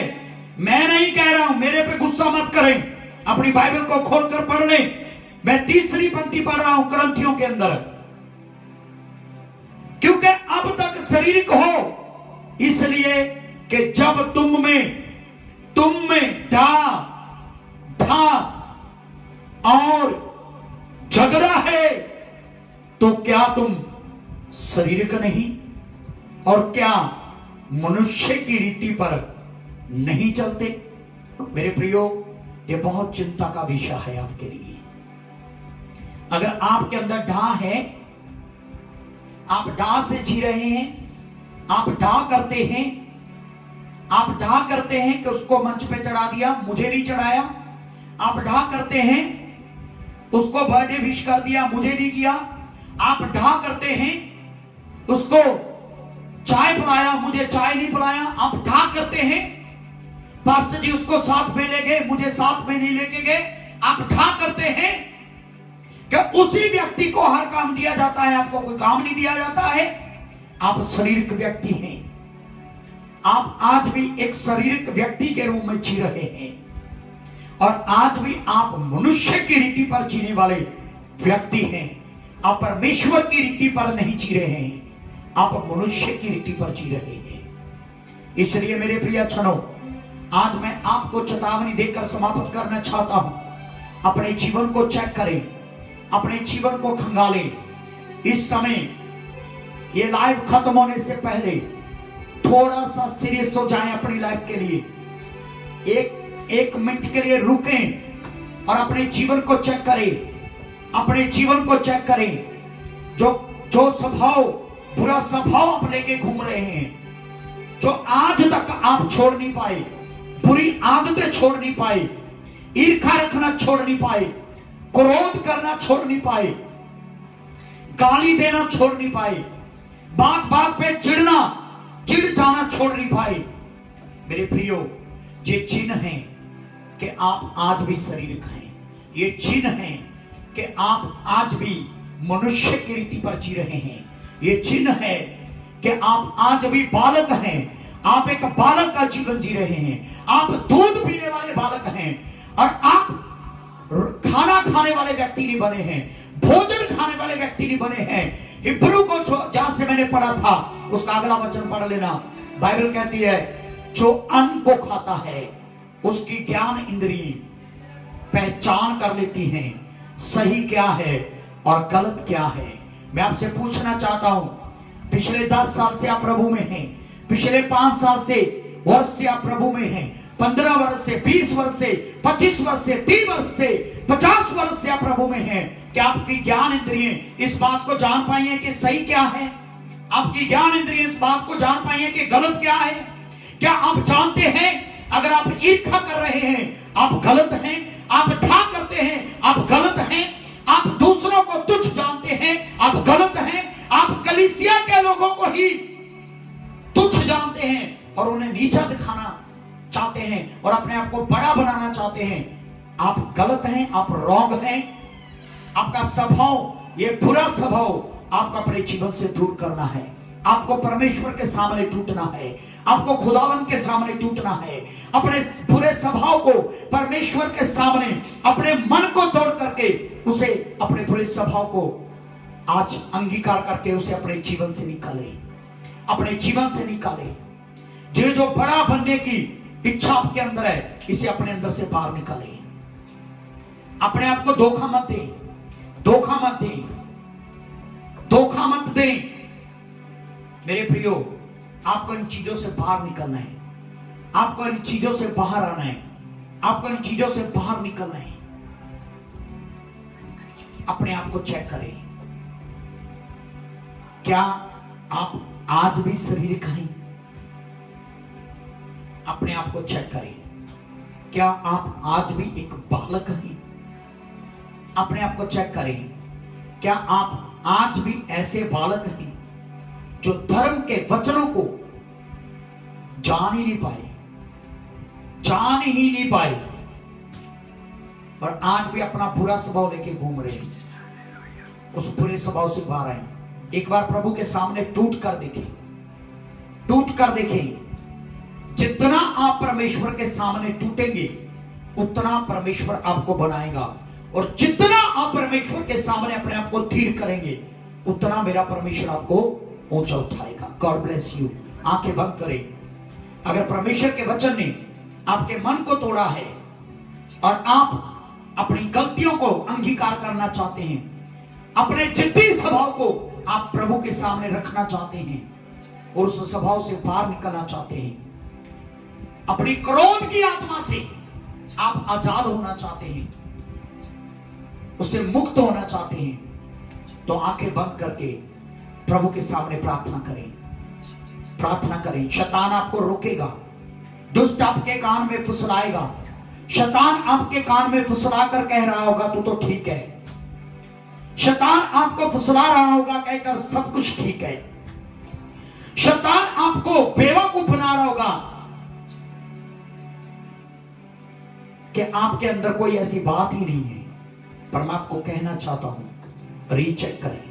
मैं नहीं कह रहा हूं, मेरे पे गुस्सा मत करें, अपनी बाइबल को खोलकर पढ़ लें, मैं 3री पंक्ति पढ़ रहा हूं कुरिन्थियों के अंदर, क्योंकि अब तक शारीरिक हो इसलिए कि जब तुम में ढा और झगड़ा है तो क्या तुम शरीर का नहीं और क्या मनुष्य की रीति पर नहीं चलते? मेरे प्रियो, ये बहुत चिंता का विषय है आपके लिए। अगर आपके अंदर ढा है, आप ढा से जी रहे हैं, आप ढा करते हैं कि उसको मंच पे चढ़ा दिया, मुझे नहीं चढ़ाया। आप ढा करते हैं उसको बर्थडे विश कर दिया, मुझे नहीं किया। आप ढा करते हैं उसको चाय पिलाया, मुझे चाय नहीं पिलाया। आप ढा करते हैं पास्टर जी उसको साथ में ले गए, मुझे साथ में नहीं लेके गए। आप ढा करते हैं कि उसी व्यक्ति को हर काम दिया जाता है, आपको कोई काम नहीं दिया जाता है। आप शारीरिक व्यक्ति हैं, आप आज भी एक शारीरिक व्यक्ति के रूप में जी रहे हैं और आज भी आप मनुष्य की रीति पर जीने वाले व्यक्ति हैं। आप परमेश्वर की रीति पर नहीं जी रहे हैं, आप मनुष्य की रीति पर जी रहे हैं। इसलिए मेरे प्रिय छनों, आज मैं आपको चेतावनी देकर समाप्त करना चाहता हूं। अपने जीवन को चेक करें, अपने जीवन को खंगालें। इस समय ये लाइव खत्म होने से पहले थोड़ा सा सीरियस हो जाएं अपनी लाइफ के लिए। एक मिनट के लिए रुकें और अपने जीवन को चेक करें, अपने जीवन को चेक करें। जो स्वभाव, बुरा स्वभाव आप लेके घूम रहे हैं, जो आज तक आप छोड़ नहीं पाए, बुरी आदतें छोड़ नहीं पाए, ईर्ष्या रखना छोड़ नहीं पाए, क्रोध करना छोड़ नहीं पाए, गाली देना छोड़ नहीं पाए, बात बात पे चिढ़ जाना छोड़ नहीं पाए। मेरे प्रियो, ये चिन्ह है कि आप आज भी शारीरिक हैं। ये चिन्ह है कि आप आज भी मनुष्य की रीति पर जी रहे हैं। ये चिन्ह है कि आप आज भी बालक हैं, आप एक बालक का जीवन जी रहे हैं। आप दूध पीने वाले बालक हैं और आप खाना खाने वाले व्यक्ति नहीं बने हैं, भोजन खाने वाले व्यक्ति नहीं बने हैं। हिब्रू को जहां से मैंने पढ़ा था उसका अगला वचन पढ़ लेना। बाइबल कहती है जो अन्न को खाता है उसकी ज्ञान इंद्रिय पहचान कर लेती हैं सही क्या है और गलत क्या है। मैं आपसे पूछना चाहता हूं, पिछले 10 साल से आप प्रभु में हैं, पिछले 5 साल से वर्ष से आप प्रभु में हैं, 15 वर्ष से, 20 वर्ष से, 25 वर्ष से, 30 वर्ष से, 50 वर्ष से आप प्रभु में हैं। क्या आपकी ज्ञान इंद्रिय इस बात को जान पाई है कि सही क्या है? आपकी ज्ञान इंद्रिय इस बात को जान पाई है कि गलत क्या है? क्या आप जानते हैं अगर आप ईर्ष्या कर रहे हैं आप गलत हैं, आप ढा करते हैं आप गलत हैं, आप दूसरों को तुच्छ जानते हैं आप गलत हैं, आप कलीसिया के लोगों को ही तुच्छ जानते हैं और उन्हें नीचा दिखाना चाहते हैं और अपने आप को बड़ा बनाना चाहते हैं, आप गलत हैं, आप रॉन्ग हैं। आपका स्वभाव, ये बुरा स्वभाव आपको अपने जीवन से दूर करना है। आपको परमेश्वर के सामने टूटना है, आपको खुदावन के सामने टूटना है। अपने बुरे स्वभाव को परमेश्वर के सामने अपने मन को तोड़ करके उसे, अपने बुरे स्वभाव को आज अंगीकार करके उसे अपने जीवन से निकाले, अपने जीवन से निकाले। जो बड़ा बनने की इच्छा आपके अंदर है इसे अपने अंदर से बाहर निकाले। अपने आप को धोखा मत दे, धोखा मत दे, धोखा मत दे। मेरे प्रियो, आपको इन चीजों से बाहर निकलना है, आपको इन चीजों से बाहर आना है, आपको इन चीजों से बाहर निकलना है। अपने आप को चेक करें, क्या आप आज भी शारीरिक हैं? अपने आप को चेक करें, क्या आप आज भी एक बालक हैं? अपने आप को चेक करें, क्या आप आज भी ऐसे बालक हैं जो धर्म के वचनों को जान ही नहीं पाए, जान ही नहीं पाए और आज भी अपना बुरा स्वभाव लेके घूम रहे हैं? उस बुरे स्वभाव से बाहर आए। एक बार प्रभु के सामने टूट कर देखें, टूट कर देखें। जितना आप परमेश्वर के सामने टूटेंगे उतना परमेश्वर आपको बनाएगा और जितना आप परमेश्वर के सामने अपने आप को स्थिर करेंगे उतना मेरा परमेश्वर आपको ऊंचा उठाएगा। God bless you. आंखें बंद करें। अगर परमेश्वर के वचन ने आपके मन को तोड़ा है और आप अपनी गलतियों को अंगीकार करना चाहते हैं, अपने जिद्दी स्वभाव को आप प्रभु के सामने रखना चाहते हैं और उस स्वभाव से बाहर निकलना चाहते हैं, अपनी क्रोध की आत्मा से आप आजाद होना चाहते हैं, उससे मुक्त होना चाहते हैं, तो आंखें बंद करके प्रभु के सामने प्रार्थना करें, प्रार्थना करें। शैतान आपको रोकेगा, दुष्ट आपके कान में फुसलाएगा, शैतान आपके कान में फुसला कर कह रहा होगा तू तो ठीक है, शैतान आपको फुसला रहा होगा कहकर सब कुछ ठीक है, शैतान आपको बेवकूफ बना रहा होगा कि आपके अंदर कोई ऐसी बात ही नहीं है। पर मैं आपको कहना चाहता हूं, रीचेक करें,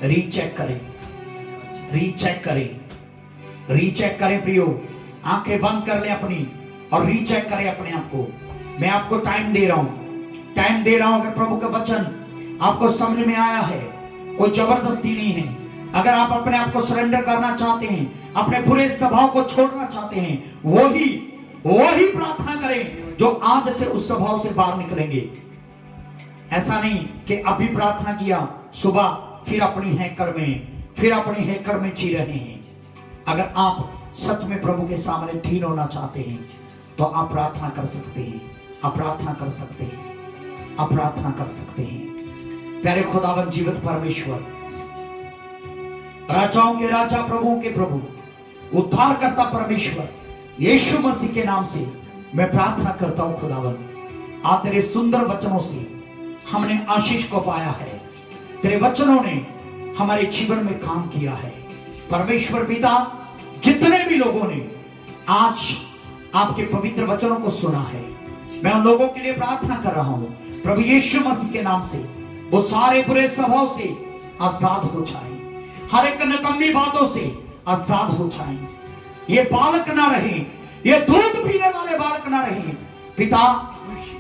रीचेक करें, रीचेक करें, रीचेक करें प्रियो। आंखें बंद कर ले अपनी और रीचेक करें अपने आप को। मैं आपको टाइम दे रहा हूं, टाइम दे रहा हूं। अगर प्रभु का वचन आपको समझ में आया है, कोई जबरदस्ती नहीं है। अगर आप अपने आप को सरेंडर करना चाहते हैं, अपने बुरे स्वभाव को छोड़ना चाहते हैं, वही प्रार्थना करें जो आज से उस स्वभाव से बाहर निकलेंगे। ऐसा नहीं कि अभी प्रार्थना किया, सुबह फिर अपनी हैकर में जी रहे हैं। अगर आप सच में प्रभु के सामने ठीक होना चाहते हैं तो आप प्रार्थना कर सकते हैं, आप प्रार्थना कर सकते हैं, आप प्रार्थना कर सकते हैं। प्यारे खुदावन जीवित परमेश्वर, राजाओं के राजा, प्रभुओं के प्रभु, उद्धारकर्ता परमेश्वर यीशु मसीह के नाम से मैं प्रार्थना करता हूं खुदावन, आज तेरे सुंदर वचनों से हमने आशीष को पाया है, तेरे वचनों ने हमारे जीवन में काम किया है। परमेश्वर पिता, जितने भी लोगों ने आज आपके पवित्र वचनों को सुना है, मैं उन लोगों के लिए प्रार्थना कर रहा हूं प्रभु यीशु मसीह के नाम से, वो सारे बुरे स्वभाव से आजाद हो जाए, हर एक नकम्मी बातों से आजाद हो जाए। ये बालक ना रहे, ये दूध पीने वाले बालक ना रहे पिता,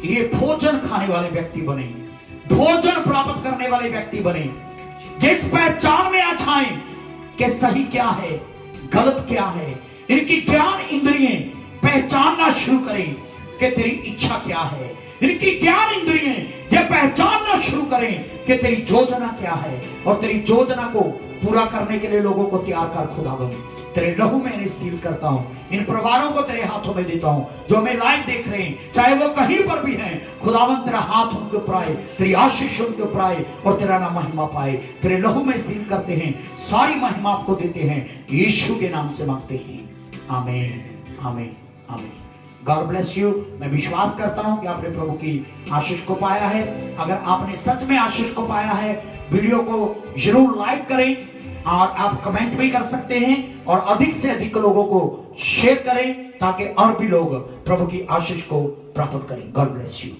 ये भोजन खाने वाले व्यक्ति बने, भोजन प्राप्त करने वाले व्यक्ति बने, जिस पहचान में आ जाए कि सही क्या है, गलत क्या है। इनकी ज्ञान इंद्रियां पहचानना शुरू करें कि तेरी इच्छा क्या है। इनकी ज्ञान इंद्रियां जब पहचानना शुरू करें कि तेरी योजना क्या है, और तेरी योजना को पूरा करने के लिए लोगों को तैयार कर खुदावंद। तेरे लहू में इन्हें सील करता हूं, इन परिवारों को तेरे हाथों में देता हूं जो हमें लाइव देख रहे हैं, चाहे वो कहीं पर भी हैं। खुदावंद तेरा हाथ उनके ऊपर आए, तेरी आशीष उनके ऊपर आए और तेरा नाम महिमा पाए। तेरे लहू में सील करते हैं, सारी महिमा आपको देते हैं, यीशु के नाम से मांगते हैं, आमीन, आमीन, आमीन। God bless you. मैं विश्वास करता हूं कि आपने प्रभु की आशीष को पाया है। अगर आपने सच में आशीष को पाया है, वीडियो को जरूर लाइक करें और आप कमेंट भी कर सकते हैं, और अधिक से अधिक लोगों को शेयर करें ताकि और भी लोग प्रभु की आशीष को प्राप्त करें। God bless you.